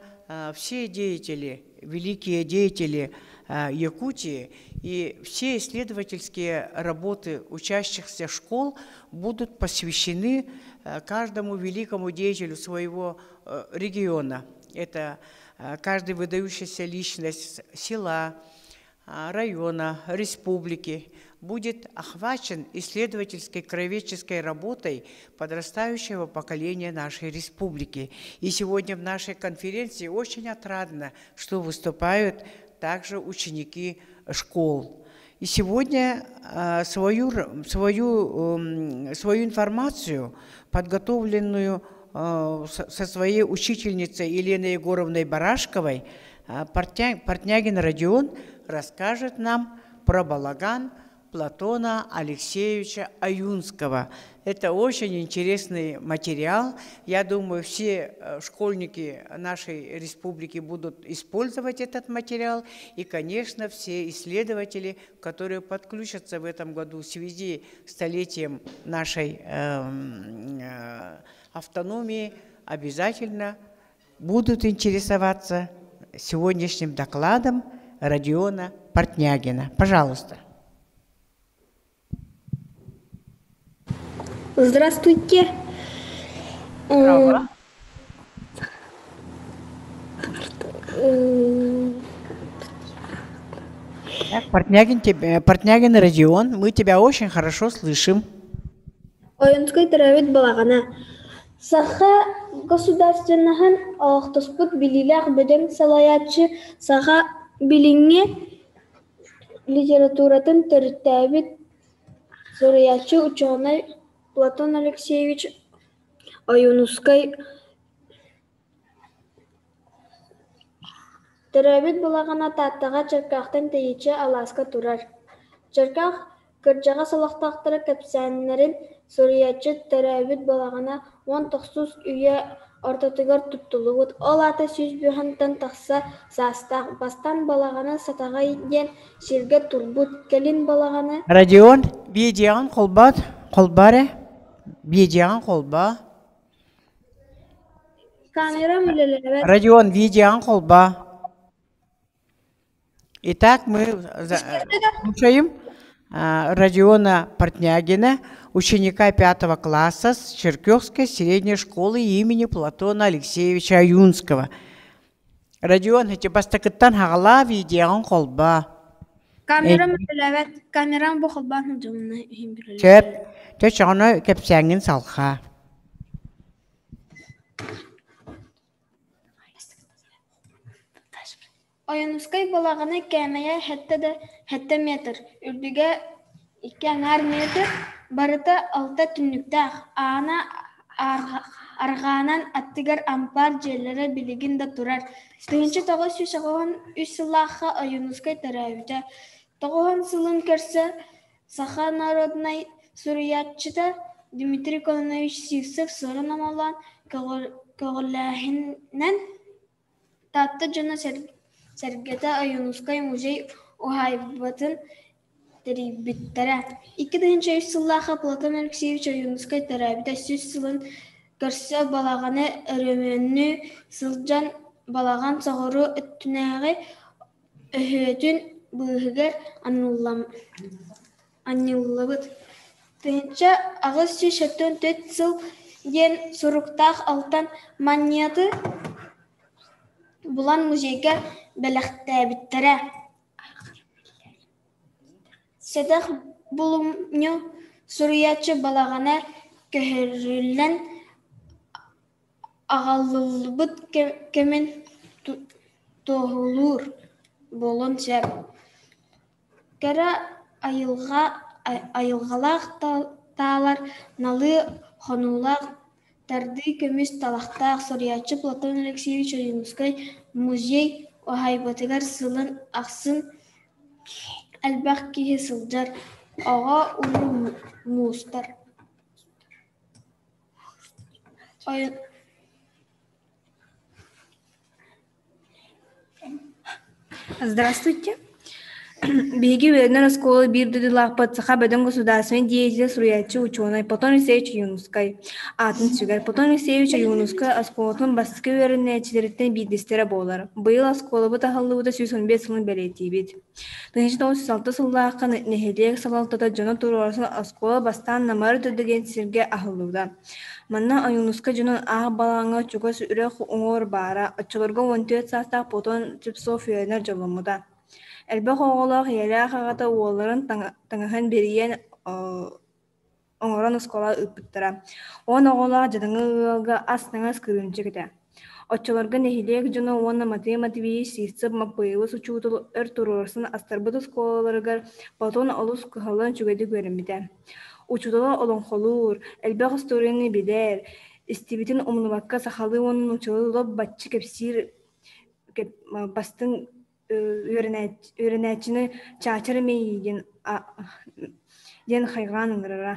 все деятели, великие деятели Якутии, и все исследовательские работы учащихся школ будут посвящены каждому великому деятелю своего региона. Это каждая выдающаяся личность села, района, республики будет охвачен исследовательской краеведческой работой подрастающего поколения нашей республики. И сегодня в нашей конференции очень отрадно, что выступают также ученики школ. И сегодня свою информацию, подготовленную со своей учительницей Еленой Егоровной Барашковой, Портнягин Родион расскажет нам про балаган Платона Алексеевича Аюнского. Это очень интересный материал. Я думаю, все школьники нашей республики будут использовать этот материал. И, конечно, все исследователи, которые подключатся в этом году в связи с столетием нашей автономии, обязательно будут интересоваться сегодняшним докладом Родиона Портнягина. Пожалуйста. Здравствуйте. Здорово. Портнягин Родион, мы тебя очень хорошо слышим. Оюнской травит балагана. Саха государственнахан охтоспут билилах беден салаячы саха билинге литературатын төрттәбит сораячы ученый Платон Алексеевич Аюнский. Тәрәбит балағана таттаға чыркақтан тейічі Аласка турар. Чыркақ кырджаға салақтақтыры кәпсәнлерін сораячы тәрәбит балағана 19 үйе ортатығар тұттылығыд. Ол аты сөз бүйхантан тақса састақ бастан балағана сатаға еден шерге турбут келін балағана. Родион, бейдеған қолбары? Бейдеған қолба? Камера мүлелері. Родион, бейдеған қолба? Итак, мы слушаем Родиона Портнягина, ученика 5 класса с Черкёвской средней школы имени Платона Алексеевича Аюнского. Родион, эти бастакыттан хагала видеон колба. Камера мәләвәт, камерам бу хылбан хыжымны химбирелер. Çöp. Töç onu kepsengin salxa. Oyunускай балағаны кәмәйә хәтті метр. Үрдіге 2 метр. Барыта 6 түнніктәқ. Ана арғанан аттығар ампар жерлері білігін да тұрар. Түйінші тоғы сүйшағығын үш сылаққа ойынускай тәрәуді. Тоғығын сылын көрсі Саха народнай Суриятчыда Дмитрий Колонович Сивсов сорын амалан көғіләхіннен татты жына сәргеті ойынускай музей ұхайбатын теребиттері. 2003 сыллаға Платон Алексеевич ойынускай теребиті сүз сылын көрсі балағаны өрөмөнні сылжан балаған сағыру үттінәғі өхөтін бұғығыр аныллабыт. Түйінші ағыз шешеттен 4 сыл ен сұруқтақ алтан манияты бұлан музейге бәліқтәбіттірі. Седақ бұлымню сұриятчы балағана көхірілін ағалылбыт кемен тоғылыр болын сәр. Кәрі айылғалақ талар налы қонулақ тарды көміс талақтақ сұриятчы Платон Алексеевич Ойынускай музей оғайбатығар сылын ақсын әлбәқ кейі сылжар оға ұлы мұстар. Здравствуйте. Беги Вернер школы бирдыдылах подсаха беден государственный деятель Суриятчы ученый Платон Алексеевич Юнускай. Атын сүгер Платон Алексеевич Юнускай асколотун баскы вернечилерден бидестері болар. Быйыл асколы тахаллы бұта 115 сылын бәлети бит. 1906 сыллаққа нехелек салалтата жона турарсын асколы бастан намары түрдеген сирге ахыллыда. Манна Юнускай жонын ақ балаңа чугас үрек оңор бара, ачылырға 14 састақ Платон Чипсов Вернер жолымыда. Әлбәқ оғылақ елі ағағата оларын таңығын берейен оңыран ұскола үппіттіра. Он оғылақ жадыңы ұғылға астыңыз кірінші кіті. Отчыларға нехилек жыны оны математивейі сейсіп маппайылы сұчуытыл өр тұрырсын астарбыт ұсколаларығар Платон олыс күхалын чүгеді көрімбіді. Учутыла олон қолуыр, әлбәқ историяны білер, істебетін омныбаққа сақалы оның ұчылы лоб батчы кепсир бастың өрінәтчіні чачыр мейген ден хайған ұңырыра.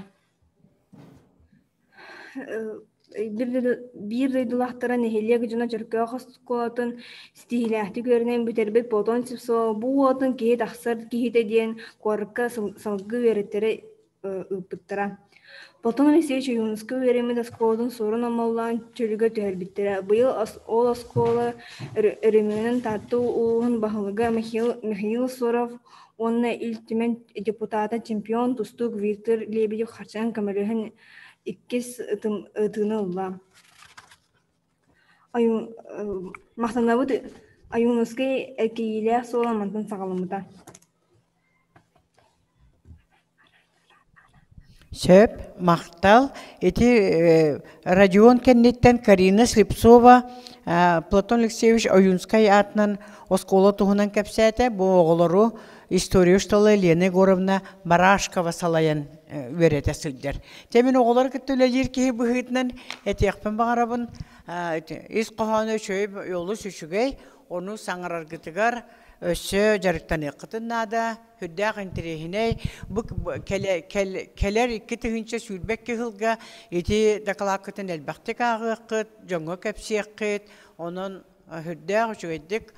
Bir duyduğulaştıra neheliye gücüne çörköy қосқолатын стихиләхті көрінен бүтербет Платон Чипсо бұл отын кейі тақсыр кейіде ден қорыққа салғы өреттері ұппыттыра. Платон Алексеевич Юнускай веремеді асколдың сорын амаллан чөлігі төхелбіттері. Бұйыл ол асколы өріменің татты ұлығын бағылыға Михаил Соров, онына үлтімен депутата чемпион тұстық Виктор Лебедев қарчан көмілігін иккес ұтыны ұлла. Мақтанабыд Юнускай әркейлі соламантын сағалымыда. Söp, maqtal, eti Radion kennetten Karina Slipsova, Platon Alexeyevich Oyunskay atnan oskola tuhunan kapsate, bu oğulları istoriya ustalı Lena Gorovna Barashkova salayan verete silder. Temin oğulları kütüleler ki bu hıtnan eti yakpın bağırabın, iz qohanı şöyüp yolu süşügey, onu sanırar gıtıgar, Össö jarıktan ıqıtın nada, hüddaq intirehine, bu keler iki tühünçe sülbek kehilga, eti dakalakıtın elbaqtik ağıqıt, jongo kepsi ıqıt, onun hüddaq şöydük,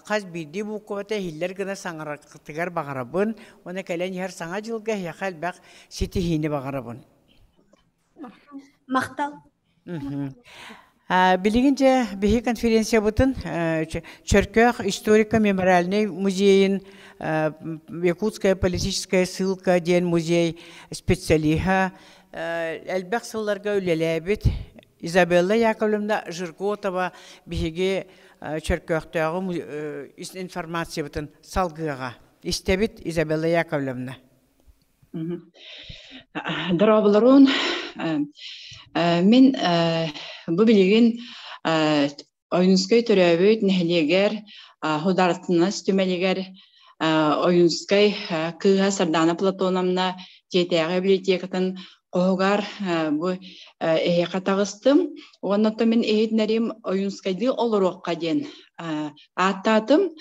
qaz bildi bu kuvvete hiller gına sanırar gıtıgar bağırabın, ona kelen yer sana jılga yaqal baq sitihini bağırabın. Maqtal. Билигинче бихи конференция бутын Черкёх историко-мемориальный музейин Якутская политическая ссылка ден музей специалиха элбек сылларга үлелебит Изабелла Яковлевна Жирготова бихиги Черкёхтагы информация бутын салгыга истебит Изабелла Яковлевна. Дорабыларун, мен bu bilgin oyunskay törəbüt nəhliger hudartına stümeliger oyunskay kıha sardana platonamna JTG bibliotekатын qoğugar bu ehe tağыстım. Ondan men ehitnerim oyunskaydı oluruqqa den attatım.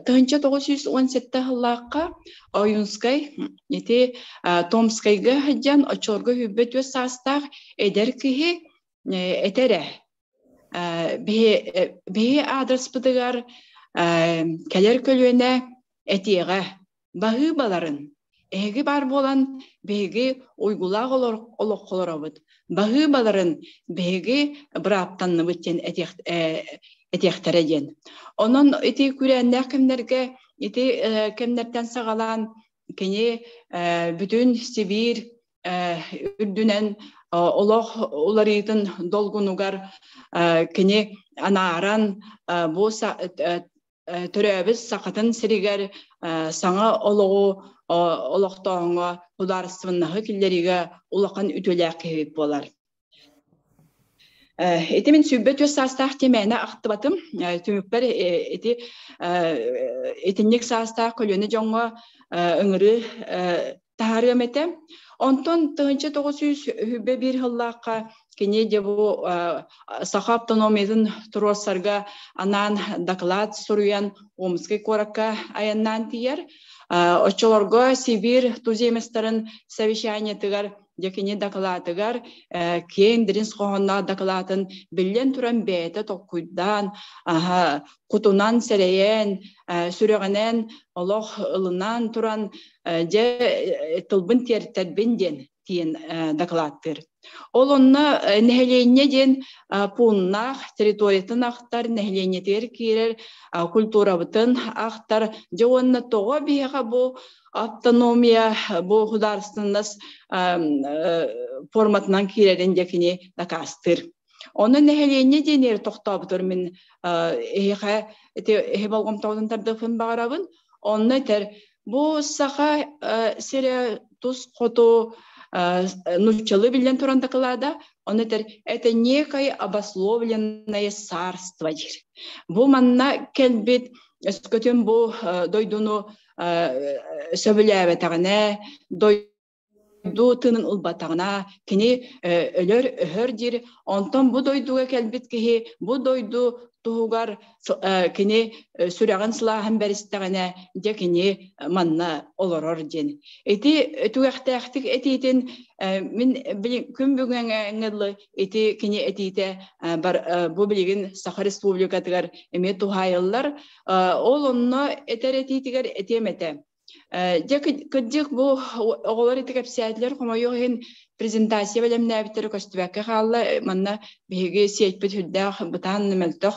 Tığınca 917 yıllıqqa oyunskay eti Tomskayga hajjan açorga hübbet ve sastaq eder kihi etere. Bihi adres bıdıgar keler kölüne etiğe bahı baların egi bar bolan begi uygulaq oloq bahı baların begi braptanны bitten etiğtere den. Onun eti kürenler kimlerge eti kimlerden sağalan kene bütün Sibir ürdünen olarıydın dolgunugar kene anaran bu törəbiz saqatın siriger sana oloğu oloqtağına hudarısınnağı killeriga ulaqan ütölək kebek bolar. Etimin sübbet ve sastaq temene aqtıbatım. Tümükber etinlik sastaq kölünü jonga ıngırı taharım etem. Ondan 1901 yıllıqqa kene de bu saha autonomiyadın turosarga anan doklad soruyan Omskay korakka ayannan tiyer. Oçolorga Sibir tuzemestарын совещание тыгар Jakini daklatıgar kendirin soğanna daklatın billen turan beyte tokuydan kutunan sereyen süreğenen Allah ılınan turan tılbın terbinden diyen daklattır. Olonna neheleyne den punnak teritoriyatın aktar neheleyne ter kirer kulturabıtın aktar jawonna toğa biha bu autonomiya bu hudarstındas formatından kirerin jakini dakastır. Onun neheleyne denir toxtabıdır min ehe balgam tağdın tardığın bağırabın. Onun ter bu saha sere tuz kotu нучалы билен туран такалада, он это некое обусловленное царство. Бу манна келбит скотен бу дойдуну сөбүләбе тагына, дойду тынын улбатагына, кини өлөр өһөр дир, онтон бу дойдуга келбит кихи, бу дойду тугар kini sürağın silahın beristagana jakini manna oloror den. Eti tuaqtaqtik etitin min gün bugüngängli eti kini etite bu bilgin Sakha Respublikatigar eme tuhayıllar olunna eteretitigar etemete. Jakıcık bu oğlar etikap saatler komoyohin prezentasiya bilemne bitir kostubakka halla manna bege seytbet hüdda butan meltoq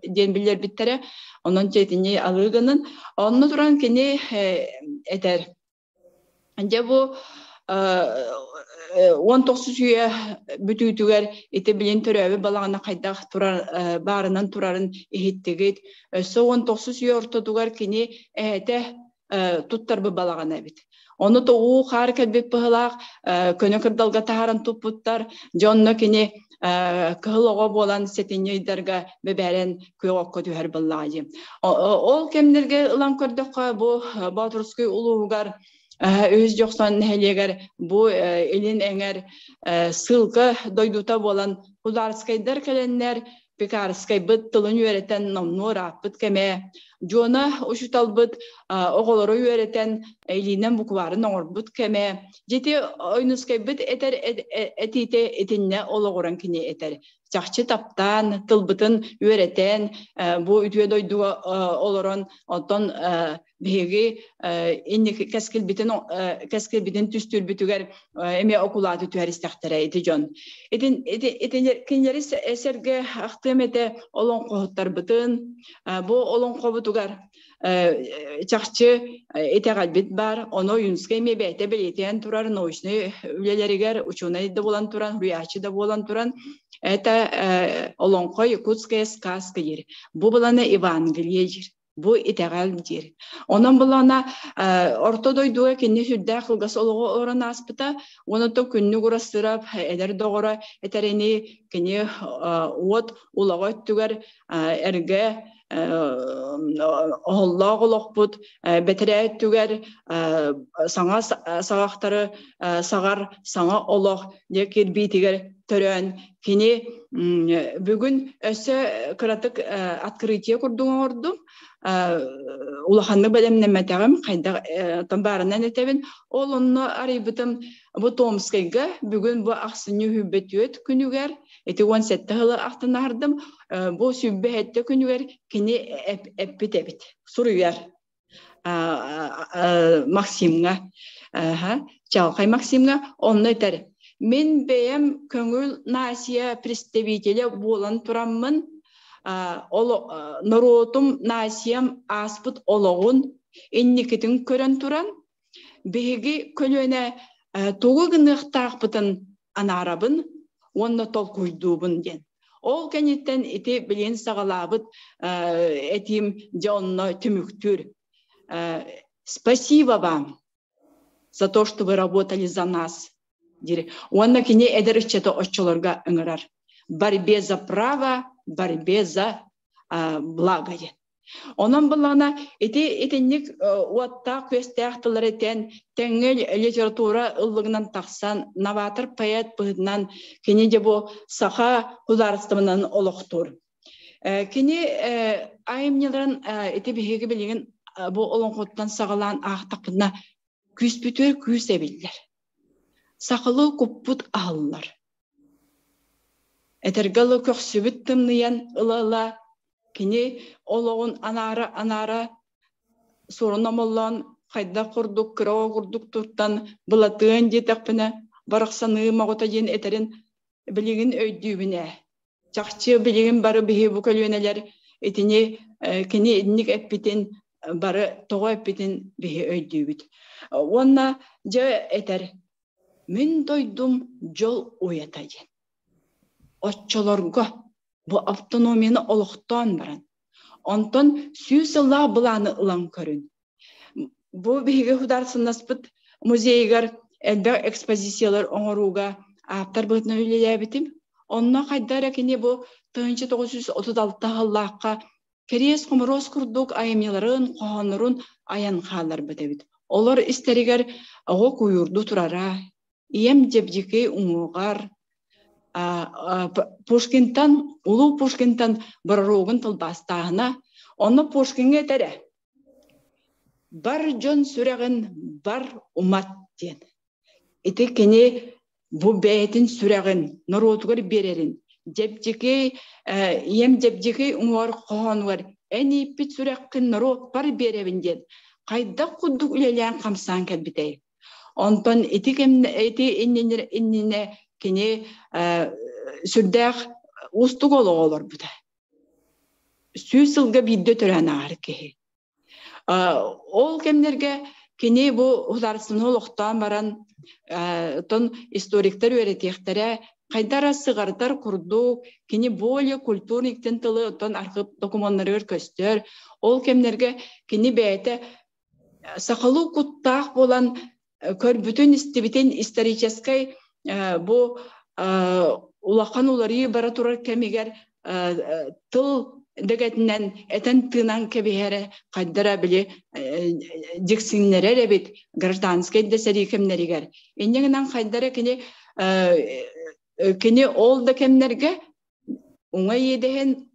den biller bittere onun jetini alırgının onu duran kini eter. Anje bu 19 üye bütütüger ete bilen törəbi balağına qaydaq turar barından turarın ehittigit so 19 üye ortadugar kini ete tuttar bu balağına bit. Onu da o hareket bir pıhlaq könökür dalga taharan tuputtar jonno kini kıhlığa bolan setiniydarga beberen kuyokko tüher ballajı. Ol kemlerge ılan kördük bu Baturskoy uluğugar öz yoksan neheleger bu elin enger sılgı doyduta bolan Hudarskaydar kelenler Pekarskay bıt tılın öğreten namnura bıt keme Jona uçutal bıt oğulları öğreten eylinen bukvarın or bıt keme jeti oynuskay bıt eter etite etinne oluğuran kini eter Çaxçı taptan tılbıtın öğreten bu ütüye doydu oluran ondan begi inni keskil bitin tüstür bütüger eme okulatı tüher istaktere eti jon. Etin kinleri eserge aktemete olon qohuttar bıtın bu olon qobutugar çaxçı etegal bit bar onu yunskay mebete beleten turar noşne üleleriger uçuna da bolan turan rüyaçı da bolan turan eta olonko Yakutskaya сказка yer. Bu bulana Evangeliya yer. Bu itegal dir. Ondan bulana ortodoy duğa kinni süddə xılgas oluğu oran aspıta, onu da күнні kurastırap, eder doğru etereni kinni uot ulağı öttüger erge Allah olaqbut, betere öttüger sana sağaqtarı sağar sana olaq dekir bitiger törön kinni bugün öse kıratık открытие kurduğun ordum. Улаханны белемнеметегем кайда тамбарынан этебин ол онно арыйбытым бу Томскайга бүгүн бу аксыны хүббөтүөт күнүгер эти 17 хылы актынардым бу сүббетте күнүгер кини эппитебит суруяр Максимга Чалкай Максимга онно этер мен беем көңүл Насия представителе болан тураммын Народум Насиям аспыт олоғын энникетін көрін туран беги көлөне тоғы гынықтақпытын анарабын онны тол күйдубын ден. Ол кәнеттен эти білен сағалабыт этим жонно түміктүр. Спасибо вам за то, что вы работали за нас. Онна кене эдерішчеті оччолорга ыңырар. Борьбе за право, борьбе за благое. Онан булана этенник уатта көстәхтылар этен тәңгел литература ыллыгынан тақсан новатор поэт быһынан кене де бу саха художественнан олохтур. Кене айымнеларын эти беге билген бу олоңготтан сагалан ахтакына күспүтөр күсебиллер. Сақылы куппут аллар. Этергалы көксүбіт тымныян ылала, кені олығын анара сорына моллан қайда құрдық, кырау құрдық тұрттан бұлатығын детақпіні барықсаны мағыта ден етерін білігін өйдүйбіне. Чақчы білігін бары бігі бұл көлуенелер етіне кені едінік әппетін бары тоғы әппетін бігі өйдүйбіт. Онна жа етер, мен дойдым жол оятайын. Отчолорго bu автономияны олықтан баран. Онтон сүйсілла бұланы ылан көрін. Бұл бейгі хударсынаспыт музейгар әлбәк экспозициялар оңыруға аптар бұғытына өлелі әбітім. Онна қайдар әкіне бұл 1936 ғыллаққа керес құмырос күрдік айымеларын, қоғанырын аян қалар бітебіт. Олар істерігер оғы көйірді тұрара, ем жебдеке ұңығар, Пушкинтан, улу Пушкинтан барруғын тылбастағына, оны Пушкинге тәрі. Бар жон сүрәғін, бар умат ден. Эти кене бұ бәйтін сүрәғін, нұротығыр берерін. Жепжеке, ем жепжеке ұңғар қоғанығар, әні пит сүрәққін нұрот бар беревін ден. Қайда құддық үлелән қамсан кәлбітей. Онтан эти иннене кене сүрдәқ ұстық олығылар бұда. Сүйсілгі бидді түрән ағыр кеге. Ол кемдерге кене бұл ұларысын олықтан баран тон историктер өретектері қайдара сығардар құрду, кене более культурниктен тылы тон арқып документарыр көстер. Ол кемдерге кене бәйті сақылу құттақ болан көр бүтін істебітен историческай bu ulaqan ulari bara turar kemiger tıl degetinden eten tığınan kebihere kaddara bile diksinlere rebit gражданской deseri kemneriger. Enneğinden kaddara kini ol da kemnerge ona yedehen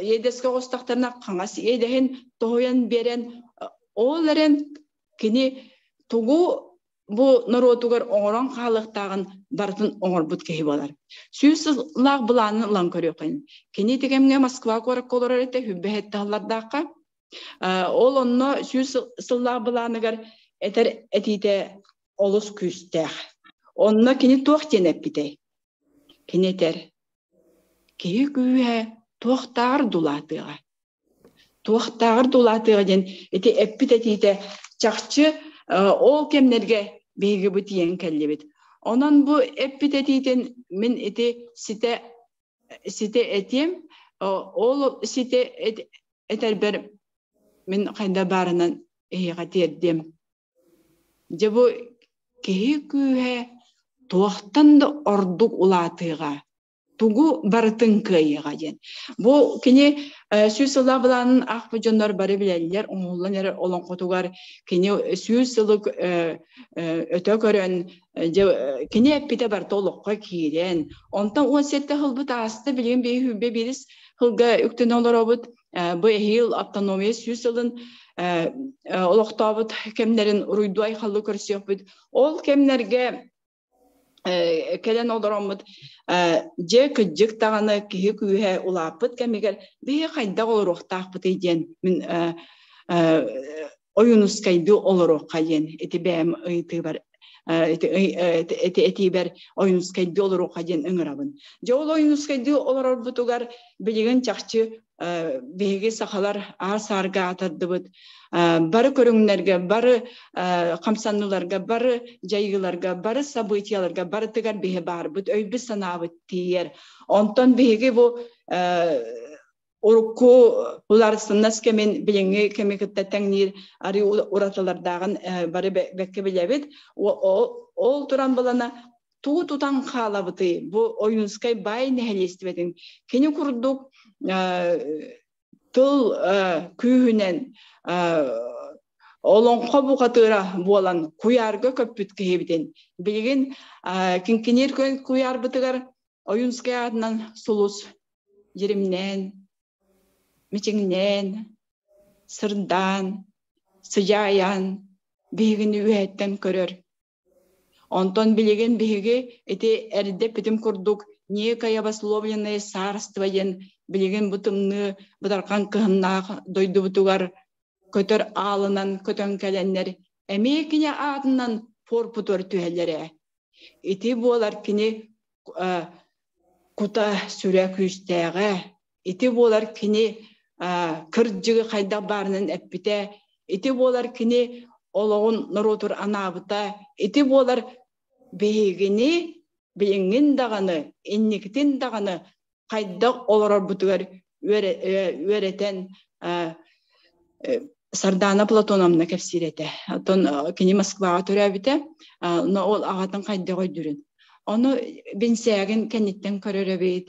yedeske ostaqtarına kangas yedehen toyan beren olaren kini tugu bu narodugar oğran xalıqtağın bartın oğurbut kehi bolar. Süysizlaq bulanı lan körüyor qayın. Keni degemge Moskva korak kolorar ete hübbehette hallardaqqa. Ol onno süysizlaq bulanıgar eter etite olus küstəq. Onno keni toq tenep bitey. Keni eter. Kehi gühe toqtağır dulatığa. Toqtağır dulatığa den ete eppit etite çaqçı ol kemlerge beygi bu diyen kellebit. Onan bu epidetiden min eti site etiyem, ol site eterber min kayda barınan eğatirdim. Je bu kehi kühe tuğtan da orduk ulatıga. Tugu barıtın kıyıga jen. Bu kini süsüla bulanın akbıcanlar barı bileller. Oğullan yer olan kotugar kini süsülük öte görün. Kini epide bar tolukka kiren. Ondan o sette hılbıt asıda bilgen bir hübbe biriz hılga üktün olur obut. Bu ehil autonomiya süsülün oluktabıt kemlerin uruydu ayxalı körsüyok bud. Ol kemlerge kelen odoramıt je kıcık tağını kihi kühe ulapıt kemiger bir kayda oluruk tağpıt eyen min oyunuz kaydı oluruk kayen eti beyem ıyti var eti ber oyunuz kaydı oluruk kayen ıngırabın je ol oyunuz kaydı olurur butugar bilgin çakçı beyge sakalar ağır sarga atardıbıt barı körünglerge, barı kamsanlılarga, barı jaygılarga, barı sabıtiyalarga, barı tıgar behe bar, bu öy bir sanavıt diyer. Ondan behege bu orku ularısınnas kemen bilinge kemekette tenir ari uratalardağın barı bekke bilebet. Ol turan balana tutan kalabıtı bu oyunskay bay nehelestibedin. Keni kurduk tıl kühünen olan kabu katıra bolan kuyarga köpüt kehebiden bilgin kinkinir kuyar bıtıgar oyunskay adından sulus yerimnen miçingnen sırdan sıcayan bilgin üyetten körür ondan bilgin bilgi eti erde pitim kurduk niye kaya baslovlenaya sarstvayen bilgin butımны budarkan kıhınnak doydu butugar kötör ağlınan kötön kelenler emekine adından forputör tühelere iti bolar kini kuta sürek üstege iti bolar kini kırcığı kayda barının epite iti bolar kini oloğun nurotur anabıta iti bolar beygini bilingin dağını inniktin dağını kayda olorar butugar öğreten Sardana Platonovna kefsirete. Ton kini Moskvaga törəbite. No ol ağatan kayda koydurun. Onu ben sägin kenitten körörebet.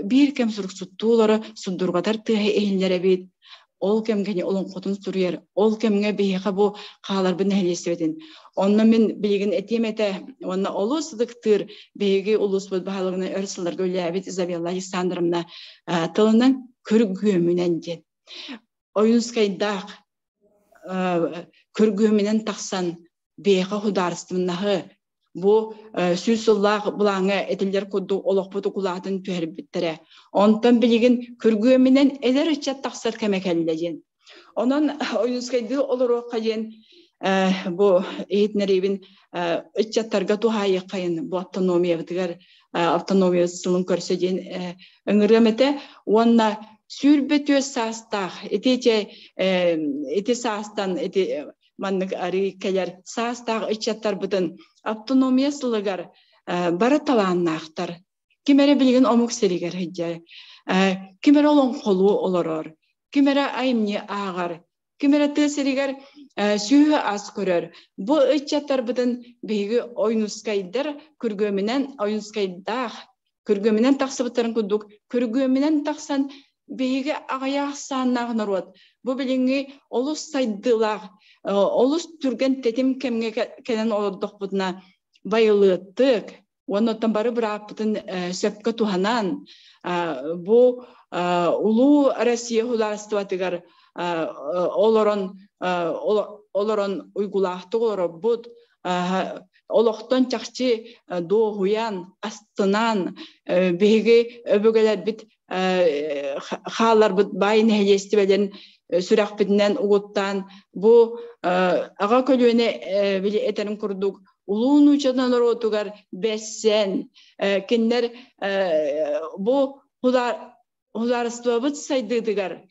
Bir kem suruksuttuları sundurgadar tıhe ehlere bet. Ol kem keni olun qotun suruyer. Ol kemge behiqa bu qalar bin helesebedin. Onu men bilgin etemete. Onu olusdıktır. Begi ulus bu bahalığına örsüler gölebet Isabella Alexandrovna tılının körgümünen jet. Oyunskayda körgümünen taqsan behiqa hudarstımnahı bu süsüllaq bulağına etiller kudu oloqputu kulağın tüherbittere. Ondan bilgin körgümünen eder içat taqsar kemekelleyen. Onun oyunskayda olur kayen bu eğitnerevin içattarga tuhayı kayın bu autonomiya bitigar autonomiya sılın körsejen öngürgemete onna sürbetö sastaq eti sastan eti manlık arı keler sastaq içattar bıdın autonomiya sılıgar bara talanaqtar kimere bilgin omuk seriger hicce kimere olon kolu oloror kimere aymni ağar kimere tı seriger sühü az körör bu içattar bıdın beygi oynuskaydır kürgöminen oyunskaydaq kürgöminen taqsıbıtların kuduk kürgöminen taqsan beygi ağayak sağınağın orot. Bu bilingi olus saydılaq, olus türgen tetim kemge kenen olurduk buduna bayılıttık. Ondan barı bırapıtın söpke tuhanan. Bu ulu Россия hularıstıvatıgar oloron uygulahtı olur bud. Oloqtan çaqçı doğuyan, astınan, beygi öbögeler bit xalar bit bayın helestibelen sürak bitinden uğuttan bu ağa kölüne bili eterim kurduk. Uluğun uçadan otugar bessen kinler bu hularıstıva bit saydıdıgar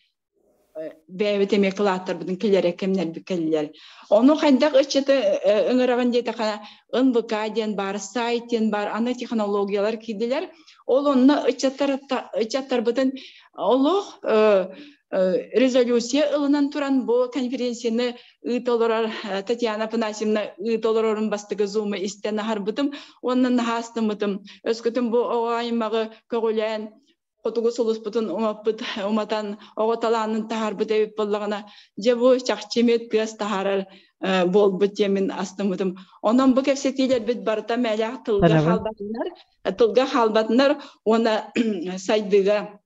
beyvet emeklatlar bidin kelere kemler bikeller. Onu kandak içete öngöragan jete kana ınbıka den bar, sayten bar, ana texnologiyalar kidiler. Ол онна ычаттар бытын олох резолюция ылынан туран бу конференцияны ытолорар Татьяна Панасьевна ытолорорун бастыгы зумы истен харбытым, оннан хастымытым. Өскөтüm бу оғайымағы көгілен Котугу солуспутун уматан оғаталанын тахарбыт эбип боллагана жабу чакчемет кыас тахарар болбут жемин астымытым. Онан бу кепсетилер бит барта мәлях тылга халбатынар она сайдыга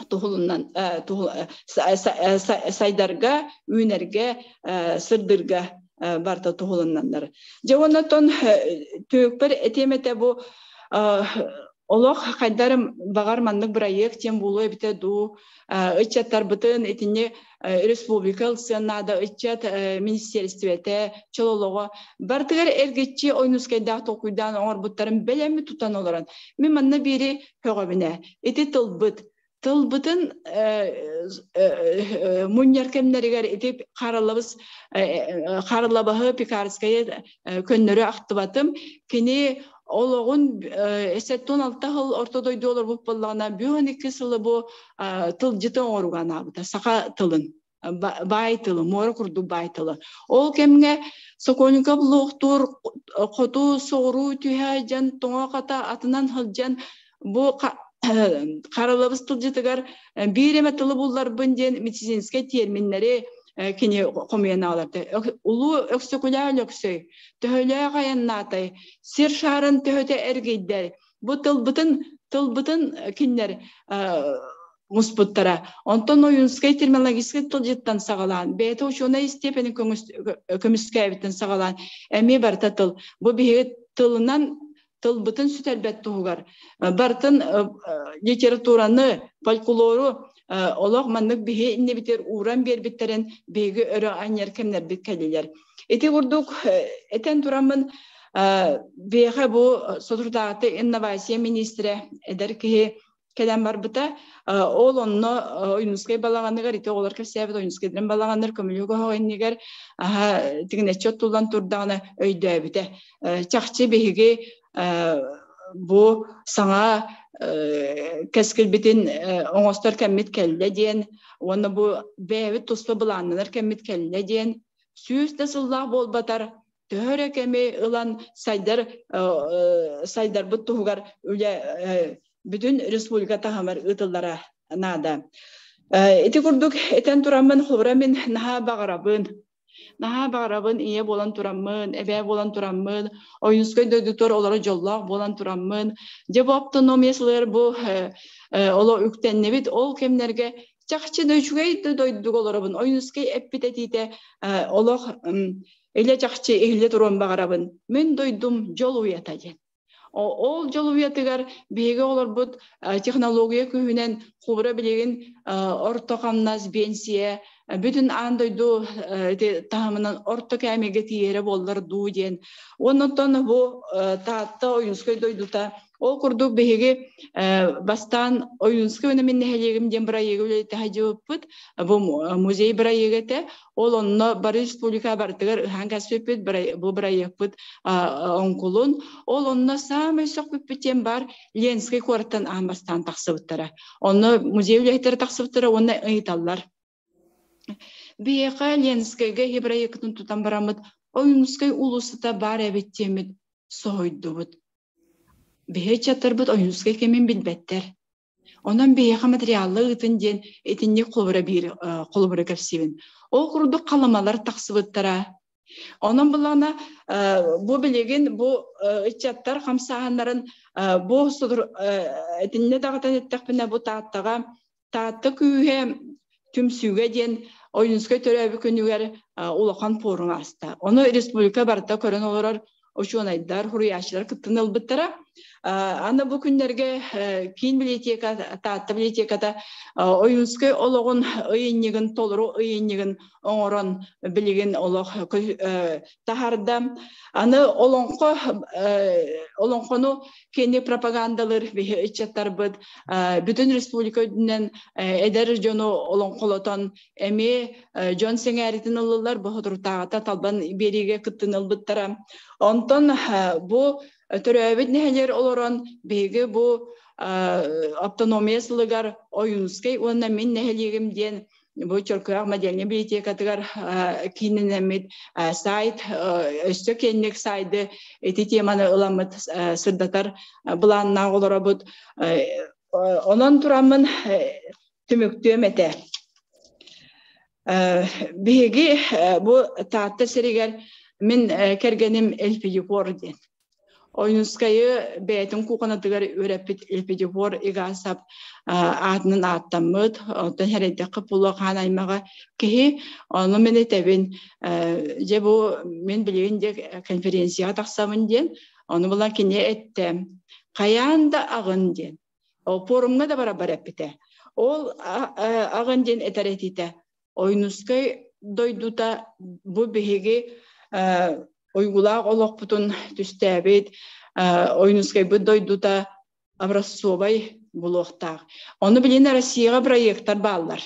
тухулуннан сайдарга үйнерге сырдырга барта тухулуннандар. Жавонатон төкпер этемете бу Олох хайдарым багар мандык проект тем булу бите ду ычаттар бытын этине республикал сенада ычат министерствете чололого бартыгар эргечи ойнускайда токуйдан оңор буттарын белеми тутан олоран мен манна бири хөгөбүнө эти тылбытын муньяркемнеригер этип каралабы пикарская көннөрү актыбатым кини Олоğun esettun altta hıl ortadoydu olur bu bollarına bir 2 yılı bu tıl jıtın organa bu da saka tılın bay tılı mor kurdu bay tılı ol kemge sokonika buluqtur qotu soğru tühajan toğa kata atından hıljan bu karalabız tıl jıtıgar bir eme tılı bullar bınden medisinske terminleri kini komuyana alardı. Ulu öksüküler öksü, töhöle gayanatay, sir şarın töhöte ergeyder. Bu tılbıtın kinler musputtara. Ondan oyunskay terminologiski tılcıttan sağalan. Beyte uçuna istepeni kömüskaybitin sağalan. Emi barta tıl. Bu bir tılından tılbıtın süt elbette hugar. Bartın literaturanı, folkloru Олақ маннык биһи инне битер уран бербиттерен беги өрө аньяр кемнер бит келилер. Эти урдук этен турамын беге бу сотурдагы инновация министре эдер ки келен барбыта ол онно ойнускай балаганныгар ите олар кепсебет ойнускайден балаганнар көмүлүгө хойнигер тигине чоттулан турдагына өйдөбүте. Чакчы беги bu sana keskil bitin oğustar kemmit kelle diyen, onu bu bevi tuslu bulanlar kemmit kelle diyen, süs nasıllah bol batar, töre kemi ılan saydar bu tuğgar öyle bütün respublika tahamar ıtıllara nada. Eti kurduk eten turamın huramin naha bağırabın iye bolan turamın, ebe bolan turamın, oyunskay dödüktör olara jollaq bolan turamın. Cevapta nomesler bu ola üktennebit ol kemlerge çakçı döçügey doyduk olarabın. Oyunskay eppitetite olaq ele çakçı ehle turan bağırabın. Men doydum jol uyatajen. Ol jol uyatıgar bege olar bu teknologiya köhünen kubra bilegen ortokamnaz bensiye bütün andoydu tahamından orta kemege tiyere bollar du diyen. Ondan bu tahta oyunskay doyduta o kurdu bege bastan oyunskay önemin nehelegim diyen birayege öyle tahajıpıt bu muzey birayegete olonno bar respublika bartıgar hangasöpüt bu birayegpıt onkulun olonno samay sokpüpüten bar lenskay kortan ambastan taksıbıttara. Onu muzey öyle taksıbıttara onu ıйtallar. Beyqa lenskayga hebrayektin tutan baramıt oyunskay ulusıta bar ebettemit soğuydubut. Beyqa çatarbıt oyunskay kemin bilbetter. Ondan beyqa materiallı ıtın den etinne kolubra kapsivin. O kurdu kalamalar taksıbıttara. Onun bulana bu bilegen bu içattar hamsahanların bu sudur etinne dağıtan ettakbine bu taatta kүйhe tümsüge den oyunskay töröbü könüger ulaqan forum asta. Onu respublika barda körön olarar oşunaydar huriyatçılar kıttın ılbıttara. Ana bu günlerge kin biblioteka, taatta bibliotekada oyunskay olağın ıyınigin toluru ıyınigin oğuran bilgin olaq taharda. Ana olonqonu kendi propagandalar ve içatlar bud bütün respublika dünden eder jonu olonqolotan emi jon seneritin ıllar bu hudurtaata talban berige kıttın ılbıttara. Ondan bu töröbüt neheler oloran bege bu автономиясылыгар ойунускай уонна мен нехелигим диен бу чөркөк маделне библиотекатыгар киненемит сайт өстө кеннек сайды эти теманы ыламыт сырдатар буланна олорабыт онон турамын түмүктүөм эте биги бу таатта серигер мен кергеним элпидикор диен Oyunskayı beytin kukanatыгар өрәппит элпидикор игасап атнын аттамыт отон хередде кыпулы ханаймага кихи оны мен этебин же бу мен билген де конференцияга таксамын ден оны булар кине этте каянда агын ден о форумга да барабар эппите ол агын ден этеретите Oyunskay дойдута бу беге Ойгулақ олақпытын түстәбет, ойынызғай бұд дойдута образцовай бұлуқтақ. Оны білен Россияға проекттар балдар.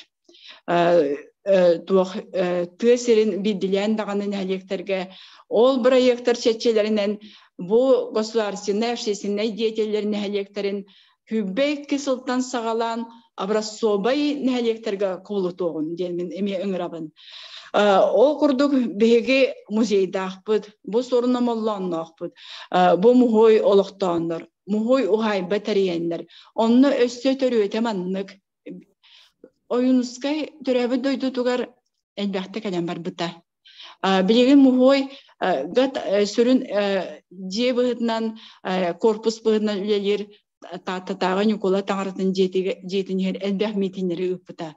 Түйесерін биділен дағанын әлектерге, ол проекттар шетчелерінен бұл государственный общественный деятельлерін әлектерін хүббек кесілттан сағалан образцовай әлектерге қолытуғын, деймін, әме үңірабын. Ол курдук беге музейдахпыт, бу сорунамалланнахпыт, бу мухой олохтаннар, мухой ухай батареяннар. Онны өстө төрөтө маннык. Oyunskay төрөбү дойду тугар элбахта калам бар быта. Билеген мухой гат сүрүн жебыгынан корпус быгынан үлелер тататага Никола таңартын жетинер элбах митинери ыппыта.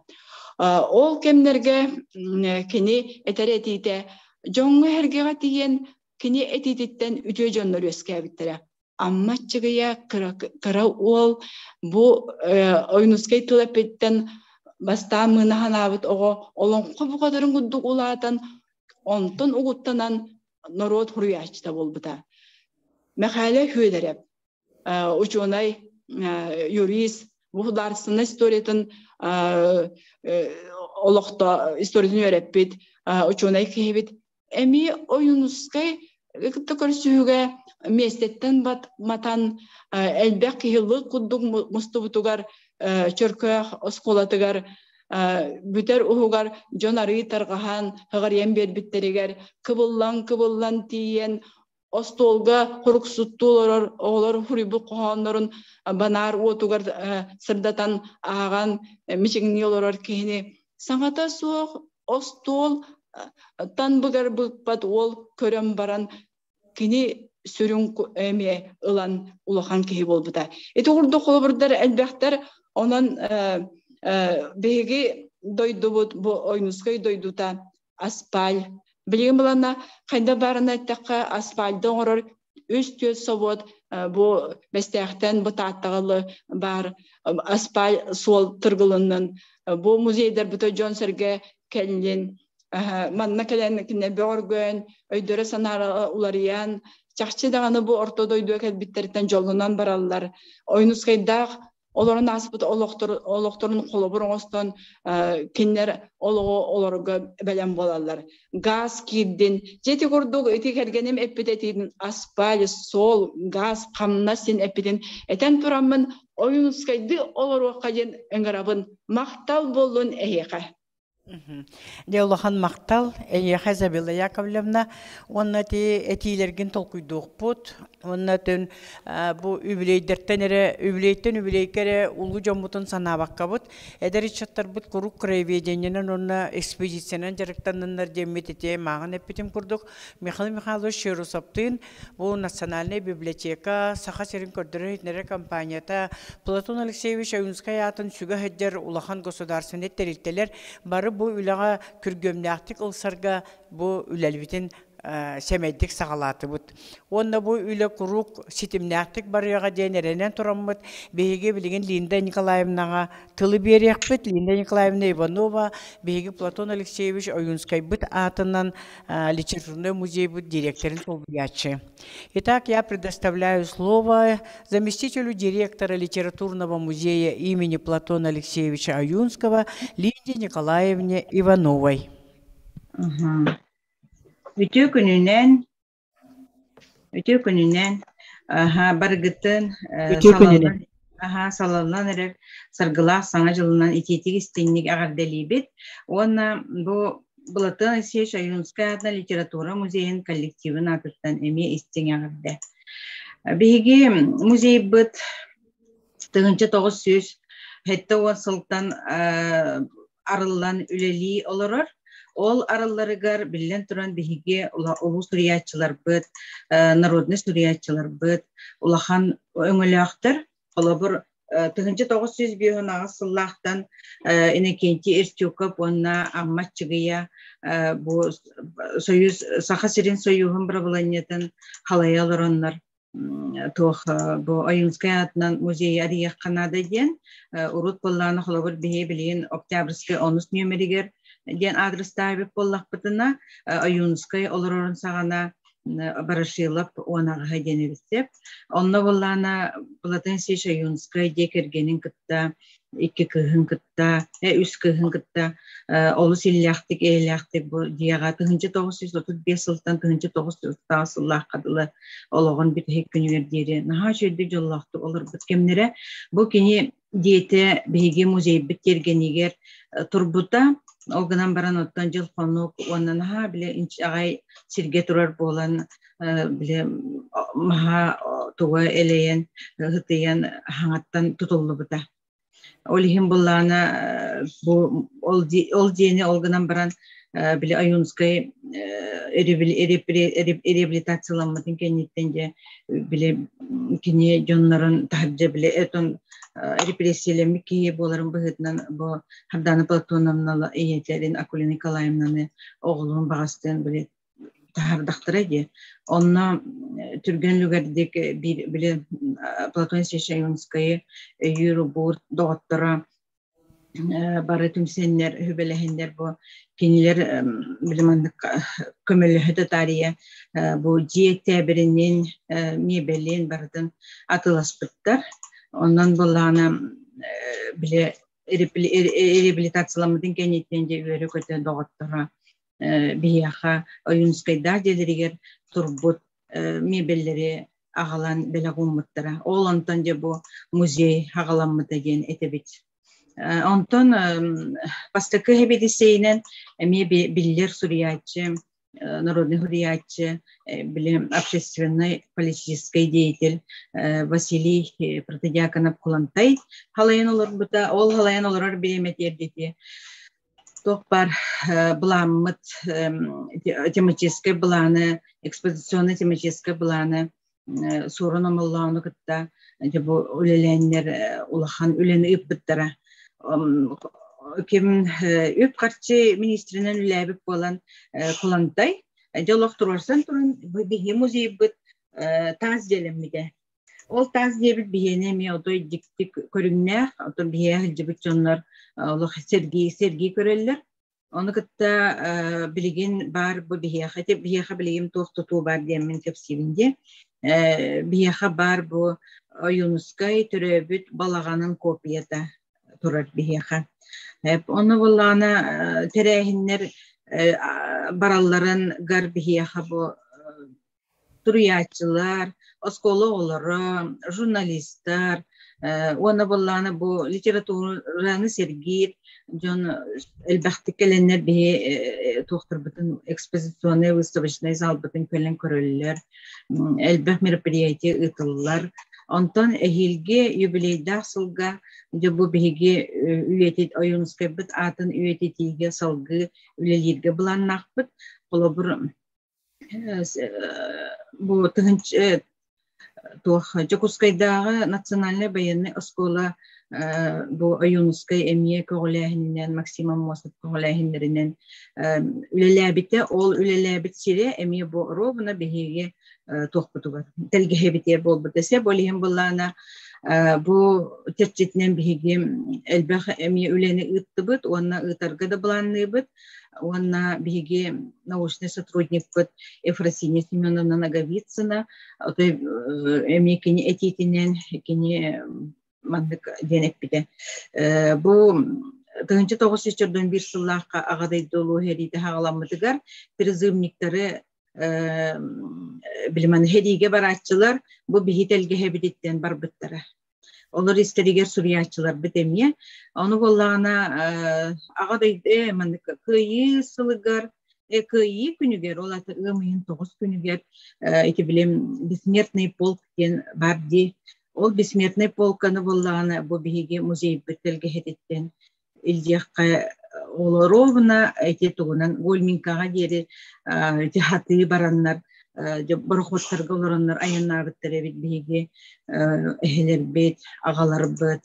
Ол кемнерге кини этеретите жоңго хергега тиген кини этититтен үтө жоннор өскәбиттере. Amma чыгыя кыра ол бу ойнускай тылапеттен баста мына ханабыт ого олон кубу кадырын гудук улаатан онтон угуттанан народ хуруячта болбута. Мехале хүйдереп учунай юрист бударсына историятын олохта историятын өреппит учунай кебит эми ойнускай көрсүүгө местеттен матан элбек кыйлык кудук мустубутугар чөркөк осколатыгар бүтер угугар жонары таргахан хыгарьян бербиттеригер кыбыллан тиен остолга куруксуттулар олар хурибу кохоннорун банар отугар сырдатан аган мичигниолор кини саңата суох остол танбыгар быкпат ол көрөм баран кини сүрүн эме ылан улахан кеһи болбута. Эти урду холбурдар элбехтер онан беги дойдубут бу ойнускай дойдута аспаль. Билген булана кайда барына такка аспальды оңорор үстө собот бу бестехтен бу таттагылы бар аспаль сол тыргылынын бу музейдер бута Джонсерге келин манна келен кине бörgön өйдөрө санары уларыян чакчы даганы бу ортодойду келбиттерден жолунан бараллар ойнускайдак олорун аспыт олокторун колобурун остон кинер олорго белем болалар газ кирдин жети курдук эти кергеним эппететин аспаль сол газ камна син эппетин этен турамын ойнускайды олорго кайын эңгарабын мактал болун эйека Деулахан мақтал, Эйеха Забила Яковлевна, оннати этилерген толкуйдук пут, оннатын бу үбілейдерттен үбілейкері улу жомбутын санабаққа бұд, әдәрі чаттар бұд құрук краеведенінен онна экспедицияның жарықтанынлар демметете мағын әппетім күрдік. Михаил Михайлович Шерусаптын, бу национальный библиотека, саха серін көрдірі етнері компанията, Платон Алексеевич Аюнскай атын сүгі хәддер улахан государственный терилтелер бары бу үләға күргөмнәқтік ұлсарға бу үләлбетін сәмәйдік сағалаты бұд. Онда бу үлі құруқ сетімнәқтік барыяға дейін әренен тұрамыд. Бейге білген Линда Николаевнаға тылы берек бұд. Линда Николаевна Иванова, бейге Платон Алексеевич Аюнскай бұд атынан литературный музей бұд директорын толбиячы. Итак, я предоставляю слово заместителю директора литературного музея имени Платона Алексеевича Аюнского Линде Николаевне Ивановой. Ütü gününden bargıtın Aha, salallan erek sargıla sana жылынан итетик истенник агарделибит. Онна бу Булатын Исеш Аюнская литература музейин коллективин атыттан эми истең агарде. Биги музей быт тыгынча 900 хетте сылтан арыллан үлели олорор. Ол арылларыгар билен туран биге улу суриятчылар быт, народный суриятчылар быт, улахан өңөлөктөр. Олабыр тыгынча 900 бүйөн агысыллахтан инекенти Эртюков онна амматчыгыя бу союз Саха-Сирин союзун брабланетен халаялароннар тох бу Аюнская атынан музей ария Канада ден урут болланы холобыр бие билен Октябрьский 10 нөмеригер ден адрес табып боллакпытына Аюнская олорорун сагана барашылап онага денебиттеп онно боллана Булатын Исеш Аюнская декергенин кытта 2 кыһын кытта 3 кыһын кытта олус илляхтик элляхтик бу дияга 1935 жылдан 1930 жыллах кадылы ологон бит хеккүнүгер дири наха жерде жоллахты олар биткемнере бу кини диете биги музей биттергенигер турбута Олганан баран оттан жыл конук оннан ха биле инч агай сирге турар болан биле маха туга элеен хытыян хаңаттан тутуллу бута. Олихим буллана бу ол дени Олганан баран биле Аюнская реабилитацияланматын кенеттенде биле кине жоннарын тахджа биле этон репрессиялемик кие боларын быгытнан бу Хабдана Платоновна иетерин Акулина Николаевнаны оғлуын бағастын біле тахардақтыра де. Онна түрген люгардек біле Платон Исеш Аюнская юрубур доғаттыра бары түмсеннер хүбелехендер бу кинилер билимандык көмөлөһөтө тария бу диете беринен мебелен бардын атыласпыттар. Ondan bolana bile реабилитацияланмадын кенеттенде өрө көтө доғаттыра бияха Аюнскайда делеригер турбут мебеллери агалан белагуммыттыра. Ол онтон же бу музей агаланмыта ген этебит. Онтон пастакы хебедисейнен эме биллер суриятчы, народный хуриятчы, билем общественный политический деятель Василий Протодиаконов Кулантай халайын олар бута, ол халайын олар биремет ердети. Токпар бламмыт тематический бланы, экспозиционный тематический бланы, сурын омыллауны кытта, бу үлеленер улахан үлені үпбіттара. Кем үп қарчы министрінен үләбіп болан Кулантай, жолық тұрарсан тұрын бігі музей бұд таз делеммеде. Ол таз дебіт бігене ме отой диктик көріңнәқ, отыр бігі жібіт жонлар Сергей көрелер. Оны кітта білген бар бұл бігі, әте бігі білген тоқтыту бар демен кепсивінде. Бігі бар бұл Аюнская түрөбіт балағанын копията тұрар бігі. Onu bollana terehinler baralların garbihiyaha bu turiyatçılar, oskoloğları, jurnalistler, onu bollana bu literaturanı sergir, John elbette gelenler bir tohtur bütün ekspozisyonu, выставочный zal bütün kölen körüller, elbette merpiyeti ıtıllar. Ondan ehilge юбилейда сылга bu bihige üyetet Аюнская bit atın üyetetiga salgı ülelirge bulannak bit. Bu tığınç Jakutskaydağı Naциональная военная школа bu Аюнская emniye köğlehinden Maksimum Mosov köğlehinlerinden ülelabite ol ülelabit sire emniye bu rovna bihige tohputu var. Telgehebite bol bitese bolihim bullana bu tercihten bihige elbette emniye üleni ıttıbıt ona ıtarga da bulanıbıt ona bihige научный сотрудник bıt Efrosinya Semyonovna Nagovitsina emniye kini etitinen kini mandık denek bide. Bu 1991 жыллаққа ағадай долу хериді хағаламыдығар призывниктары біліман хериге баратчылар bu bihi telge hebiditten barbıttara. Olur isteriger suriyatçılar bitemiye. Onu bollana ağadaydı man kıyı sılıgar kıyı günüger olata ımayın 9 günüger iti bilem Бессмертный полк кен барди. Ол Бессмертный полканы bollana bu bihigi muzey bitelge heditten ildiякка олоровна эти тугунан Гольминкага дери жахаты бараннар барохоттарга олороннар аяннабыттар бит биги эхелер бит агалар бит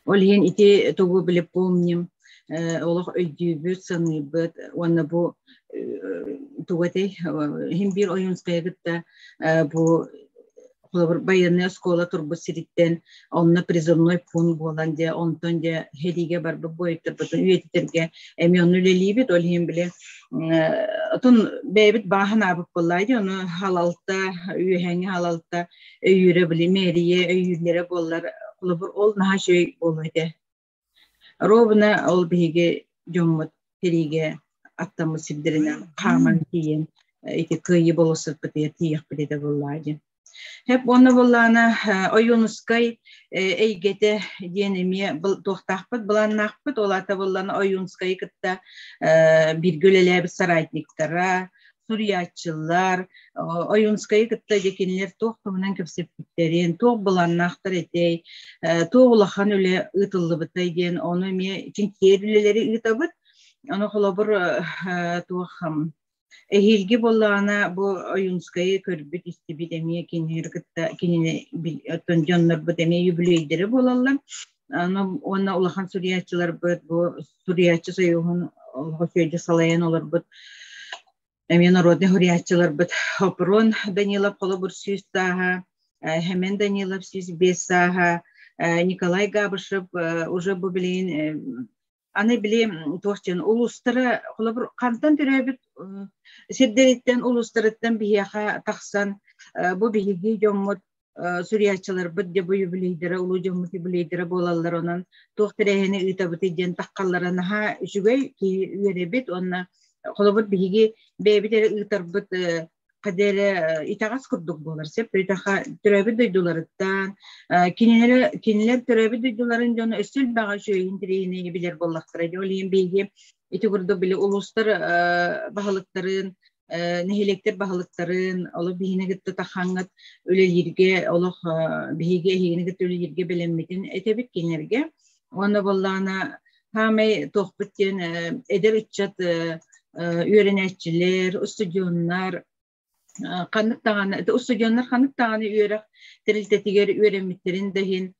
ол ен ити тугу билеп помним олох өйдүбүт саныбыт уанна бу тугате хим бир оюнскайгытта бу Баянная школа турбут сириттен, онна призывной пункт болан де, онтон де хедиге бар бойыттыр, бұтын үйеттерге әме оны үлелейбет, ол хем біле. Отын бәйбіт бағын абып болайды, оны халалта, үйхәңі халалта, өйірі біле, мәрие, өйірлері болар, ол наға жөй болады. Ровына ол бейге жоммыт, переге аттамы сілдеріне қаман кейін, күйі болысып бітер, тияқ біледі болады. Hep onu bollana oyunskay eygete diyenemi tohtaqpıt bulanaqpıt olata bollana oyunskay kıtta bir göleler saraytniktara suriyatçılar oyunskay kıtta dekinler tohtumundan köpseptiklerin toh bulanaqtır etey toğulahan öyle ıtıllı bıtay diyen onu me için kerileri ıtabıt onu kolabur toham Ehilgi bollana bu oyunskayı körbüt istibit emiye kinine tonjonlar bu demeye yübüleydiri bolallar. Ona ulahan suriyatçılar bu suriyatçı sayuhun hoşöyce salayan olur bu. Emiye narodne huriyatçılar bu. Hopron Danilov kolabur süs saha, hemen Danilov süs 5 saha, Nikolay Gabышев уже bu bileyin Ana bileyim tohçun ulustara kolabur kantan türebit Sidderetten uluslararası biyaha taksan bu bilgi jommut suriyatçılar bidde bu yübüleydere ulu jommut yübüleydere bolallar onun tohterehini itabıtı jen takkallarına ha jügey ki üyerebit onna kolabur bilgi bebitere itarbıt kadere itagas kurduk bolar sep itaha türebit duydularıttan kiniler türebit duyduların jonu ösül bağa şöyin direyini bilir bollaktıra joliyim bilgi iti gurdu bile uluslar bahalıkların nehilekler bahalıkların olu bihine gitti tahangat ölelirge olu bihige hine gitti ölelirge bilemmetin etebit kinlerge ona bollana hamay tohbitten eder içat öğrenetçiler ustadyonlar kanık tağını ustadyonlar kanık tağını üyerak teriltetiger öğrenmitlerin dahin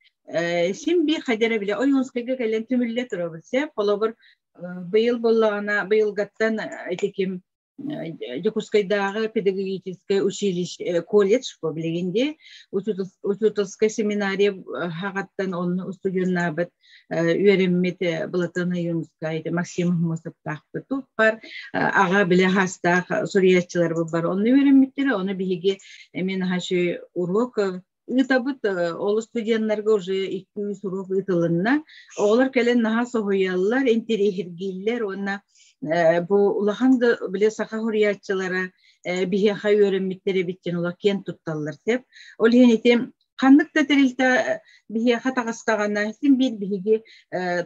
şimdi bir kadere bile oyunskayga gelen tümülle turabılsa kolabur Быйыл боллана, быйыл гаттан этеким Якутскайдағы педагогическое училище, колледж по билегенде, учительская семинария хагаттан он студентнабыт үйренмет Балатана Юнускайды, Максим Мусаптақпы бар, аға біле хастақ сурiyatçılar бар, оны үйренметтері, оны биге мен хашы урок Итабыт ол студентлерге уже 200 урок итылынна. Олар келен наха соһуяллар, интерехиргиллер, онна бу улаханды биле саха хурiyatçılara бихеха үйренметтери биттен ула кен тутталлар деп. Ол хенетем кандыкта терилте бихеха тагыстагана син бир биге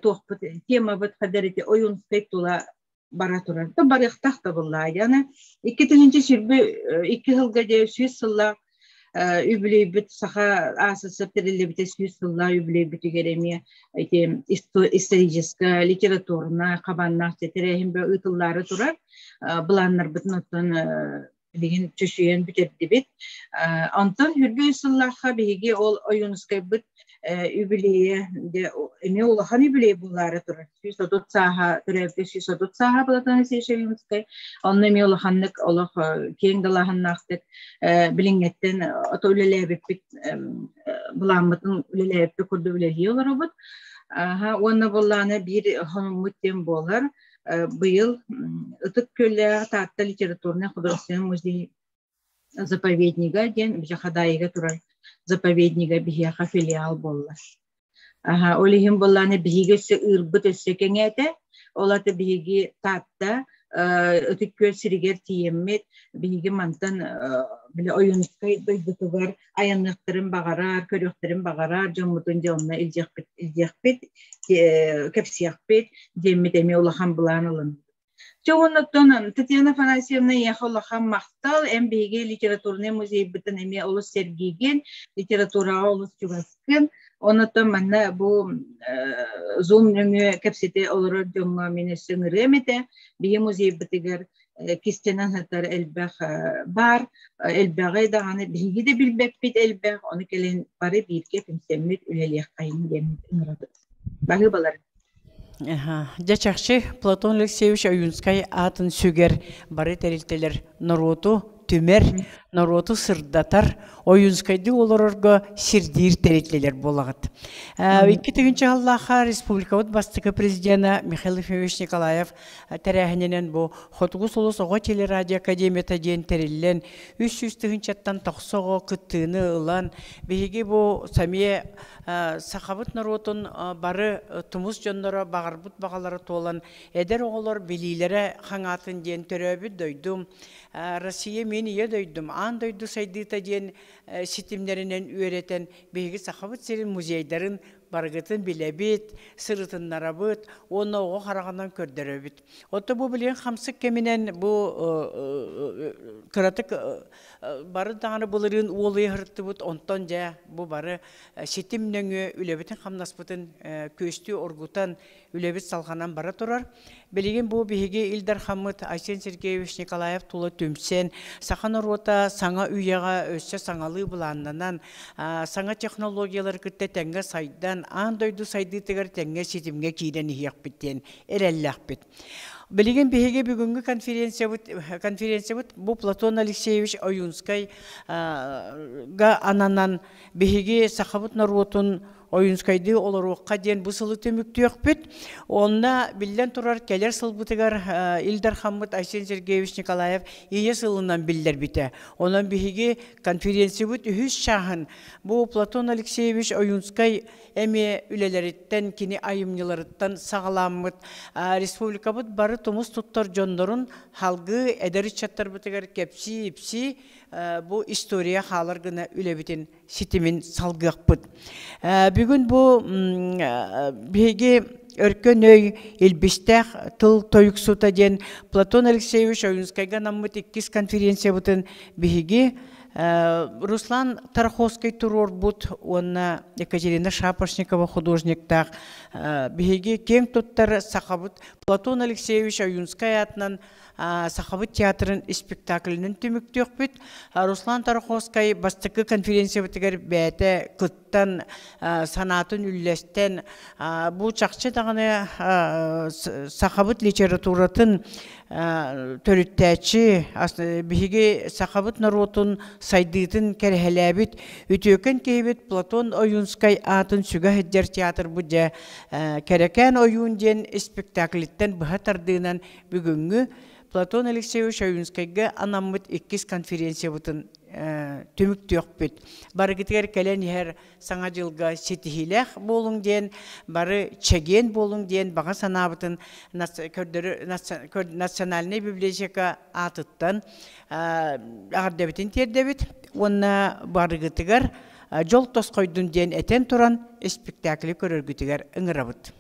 тохпут тема бит кадерите oyun спектула бара турар. Та барыктак та булла. Яны 2-нче сүрбү 2 жылга же 100 жылга übüley saha asası terille bit süsülla übüley bit geremiye ite историческая литературна кабаннак терехим бе ытыллары турар буланнар бит нотон билген чөшүйен битепти бит антон хүрбүй сыллаха биге ол oyunskay bit übüleye de эме улахан übüley буллары турар 130 saha терепте 130 saha булатаны сешевинскай онны эме улаханнык олох кең далаханнактык bilingetten atölyeler bit bulanmatın ülelerde kurdular robot. Ha ona bollana bir hanımıtten bolar. Bu yıl Itık Kölle Tatlı Literatурный художественный музей заповедника ден бije Хадайга турар заповедника бихеха филиал болла. Aha olihim bollana bige ırбыт össekengete olata bige tatta Itık Köl Siriger tiyemmet bige mantan bile oyunskay duydutugar ayanlıktırın bağarar, körüktürün bağarar, camutun camına iljekbet, kepsiyekbet, cemmit emi olahan bulan alın. Çoğunluktan Tatyana Afanasyevna yaxolahan maqtal MBG Literatурный muzey biten emi olus sergigen literatura olus çugaskın. Ondan manna bu Zoom nöngü kepsite olur jonga meni sınıremete bir muzey bitiger kistenen hatar elbaq bar elbağı da hani bilgi de bilbepit elbaq onu kelen pare bir kepim semmet üleliyah kayın demin ıradı. Bağı balar. Жачакчы Платон Алексеевич Аюнскай атын сүгер бары тәрелтелер народу түмер, народу сырдатар, Аюнскайды олорорго сирдир тәрелтелер болагыт. Икки тегенче Аллаха республикабыт бастыкы президента Михаил Ефимович Николаев тәрәһененен бу Хотугус улус ого телерадио академията ден тәреллен 300 тегенчеттан тохсого кыттыны ылан биһиги бу самие сахабыт народун бары тумус жоннора багарбыт багалары толан эдер оголор билилере хаңатын ден төрөбү дойдум Россия мени дөйдүм ан дойду сайдыта ден ситимнеринен үйрөтен биги сахабыт серин музейдерин баргытын билебит, сырытын нарабыт, оны оғы қарағандан көрдірөбіт. Оты бұл білген қамсық кемінен бұл кыратык бары дағаны бұлырын олы ғырытты бұд, онтан жа бұл бары сетімніңі үлебітін қамнаспытын көсті оргутан үлебіт салғанан бара тұрар. Білген бұл бігеге Илдар Хамыт, Айсен Сергеевич Николаев тулы түмсен, сақан рота саңа үйеға өссе саңалы бұланынан, саңа технологиялар күтті тәңгі сайдан, андойду сайды тегер тәңге сетімге кейден ияқ біттен, әрәлләқ біт. Білген бігеге бүгінгі конференция бұд, бұл Платон Алексеевич Аюнскай га ананан бігеге сақабыт наротын Oyunskaydı olarakka den bu sılı tümüktü yok bit. Onda bilden turar keler sılbıtıgar İldar Hamıt Aysen Sergeyevich Nikolayev iyi sılından biller bite. Ondan bihigi konferansı bit ühüs şahın. Bu Platon Alexeyevich Oyunskay emi üleleritten kini ayımlılarından sağlamıt. Respublika bit barı tumus tuttar jondorun halgı ederi çattar bıtıgar kepsi ipsi bu istoriya halar gına ülebitin sitimin salgıyak bit. Bugün bu bihigi örkön öy ilbistah tıl toyuk suta den Platon Alexeyevich Oyunskayga namıt ikkis konferensiya butun bihigi Руслан Тарховский турор бут, он Екатерина Шапошникова художниктах, беги кем туттар сахабыт Платон Алексеевич Аюнскай атынан сахабыт театрын спектакльнен түмүктөк бит. Руслан Тарховский бастыкы конференция битигер бәте кыттан санатын үллестен бу чакчы таганы сахабыт литературатын төрүттәчи биһиги сахабыт наротун сайдытын керхелебит үтөкөн кейбит Платон Аюнскай атын сүгө хеджер театр буҗа керекен оюн ден спектакльтен бахатардынан бүгүнгү Платон Алексеевич Аюнскайга анаммыт 2 конференция бутын түмүктөк бит. Бары кетер келен her саңа жылга сетихилех болуң ден, бары чеген болуң ден, бага санабытын национальный библиотека атыттан ағардабитин тердебит. Онна бары кетер жол тоскойдун ден этен туран спектакли көрөргүтүгер ыңырабыт.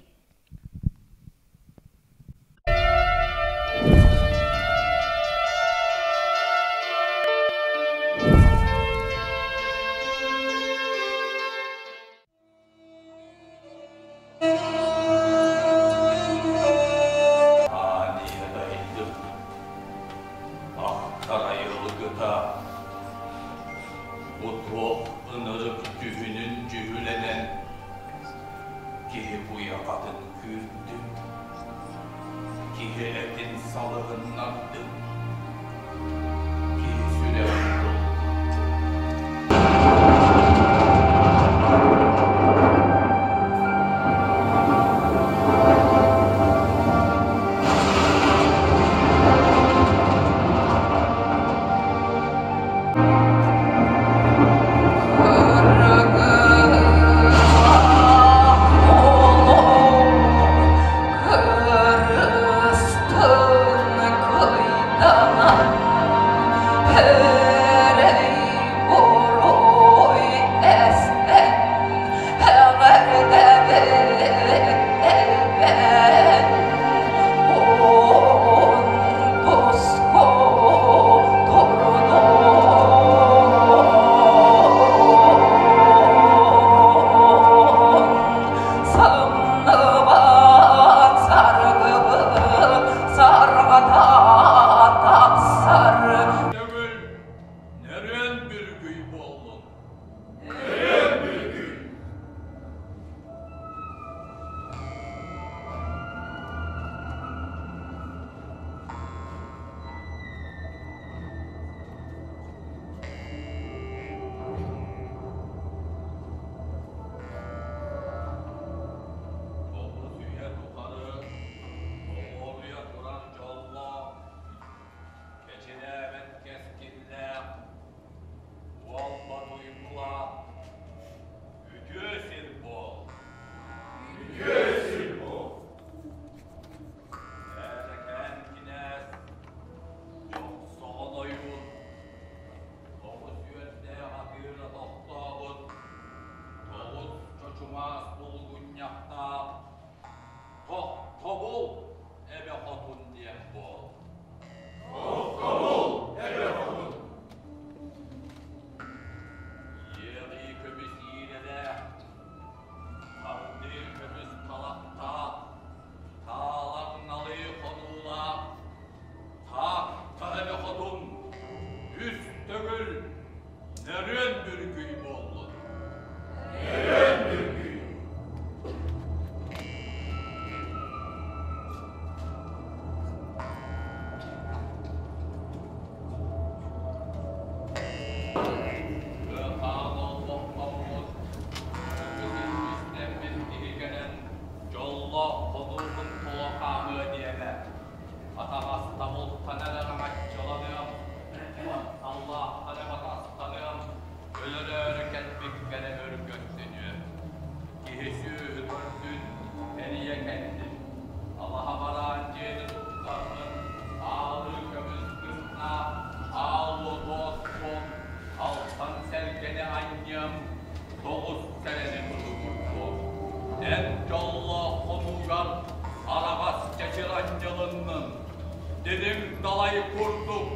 Senin dalayı kurtuk,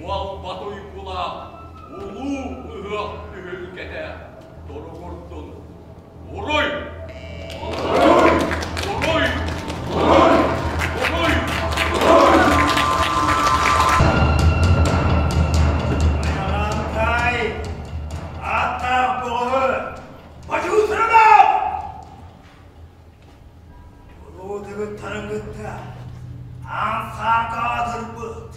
ual batoy kula, ulu ıhak ülkede doğru kurtun. Uruy! Uruy! Uruy! Uruy! Uruy! Ayarantay! Ata boğu! Bacı usurama! Uluğu tarıngıtta ansaka dırpıt.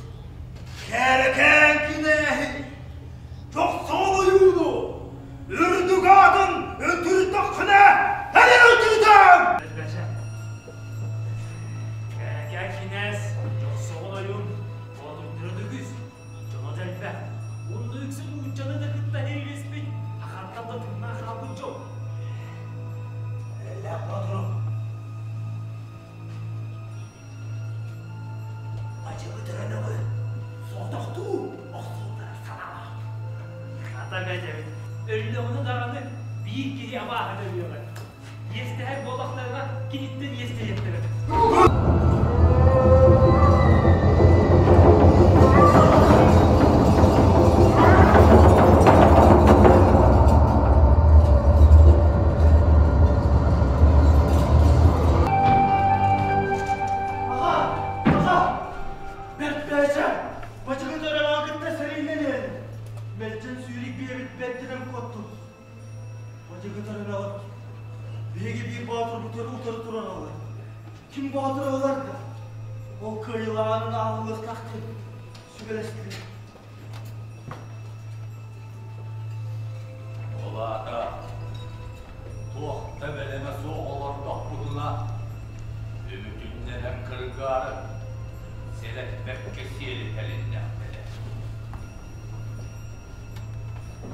Kerken kinehi! Çok sonu yurdu! Ürdü kadın! Ötürü takına! Hemen ötürüden! Kerken kines! Çok sonu yurdu! Oldurdurduguz! Cana delpe! Onu yüksek uçanı da kıtta heyresmek! Hakattan da tırnağı kalbın çok! Elle patron! Acılı drenemi! Soğuktu! Oğuzlar sana! Kata gacayı! Öyle onu dağını bir kere yabağa dövüyorlar. Yeste her bolaklarına kilitten yeste yettirir. Kim bahadır ağlar da o kıyılağının ağlılık taktı sübelestirir. Ola da tohta beleme soğular kapuduna ümitünlenen kırgarı selet bekkesiyeli elinden bele.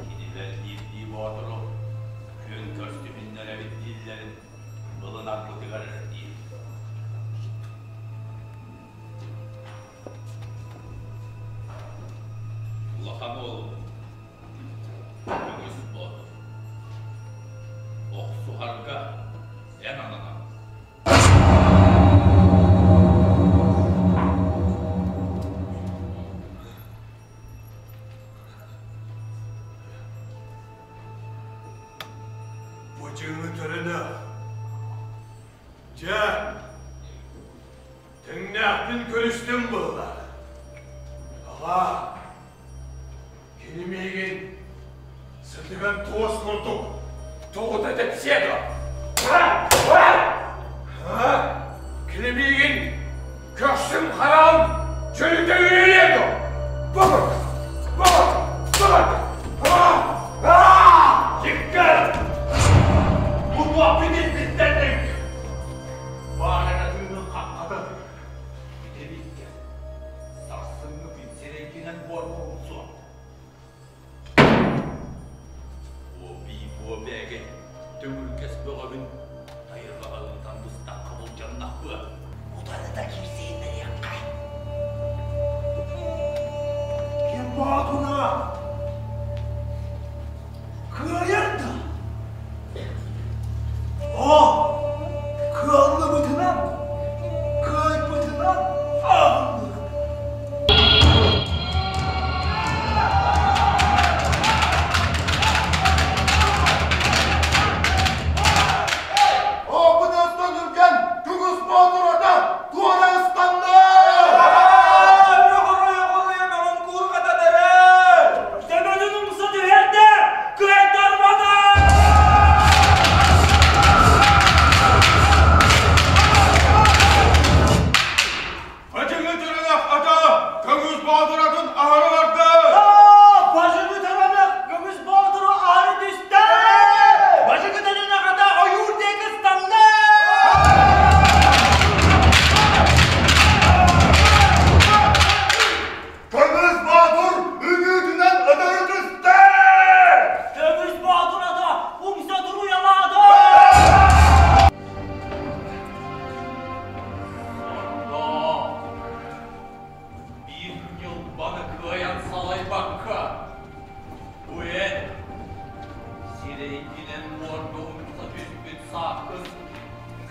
Kiniler bildiği bağdırı gün kostümünlere bittiğillerin kılın aklı tıkarır değil. Ulan oğlum, Yunus boğdu. Oksu harga, en anana. Bıcığını törene. Can, tünnaktin görüştün buğla. Ağa, kelime sırtıgan toğuz kurduk. Toğut edip siyeda. Kelime köştüm haram, çölükte üyeliyedi. Bakın, bakın. Dikkat! Bu muhabbeti bizdendik. Bağlanatını kalkmadı. Bir de bitti. Sarsını bitserenkinen borma olsun. O bir bege tümürkes böğün ayırmağından dıstan kabul canına bu. Utanı da kimseyin nereye kay. Kim bağduna? Kıyırdı. O kıllı bıtınan, kıyık bıtınan ağırlı. O bu dostan dururken Tuguz Bağdura'da duvara ıslandı.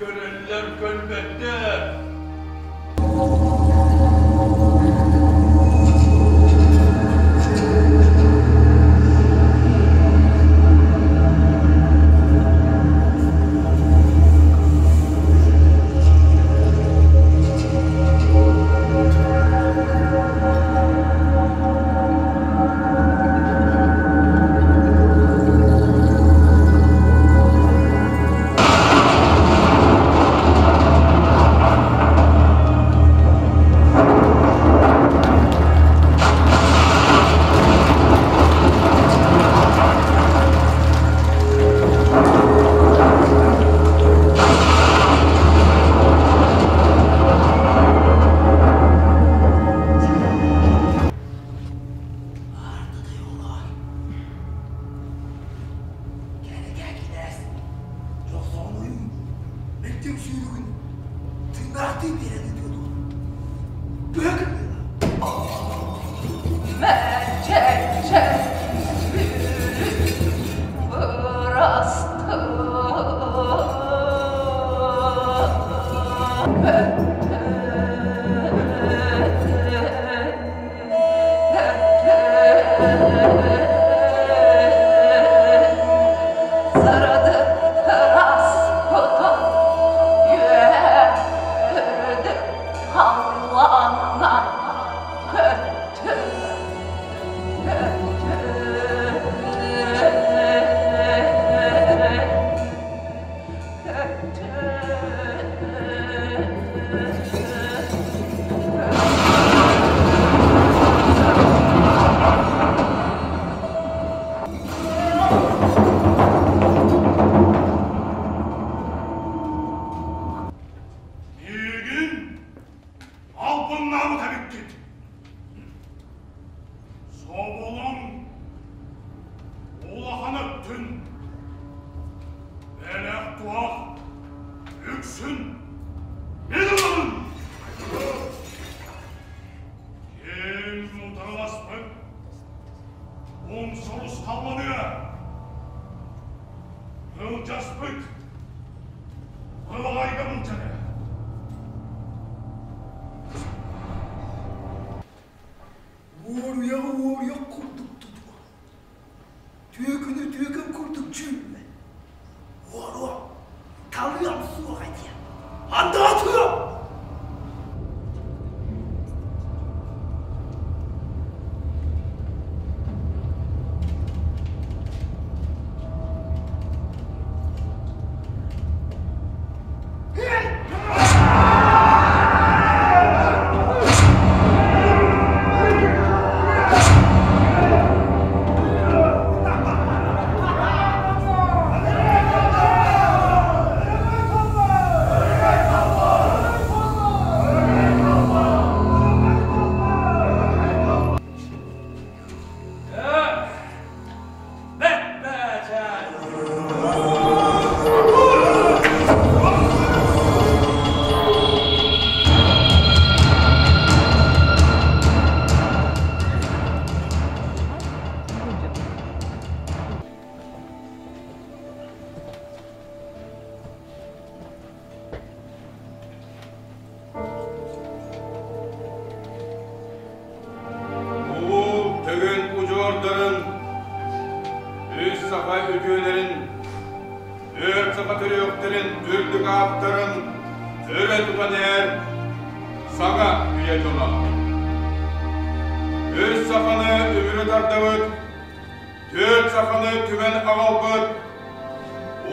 Gönüller gönbette. Tırnaktı bir yere gidiyordu. Bırakın beni.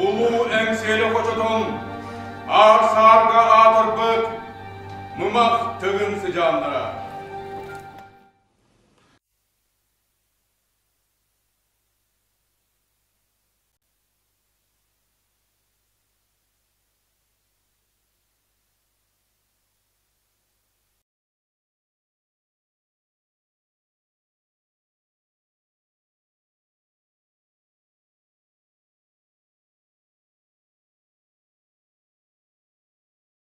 Ulu engseli koçotun, ağır sarga ağır bıt, mımak tığın sıcağınlara.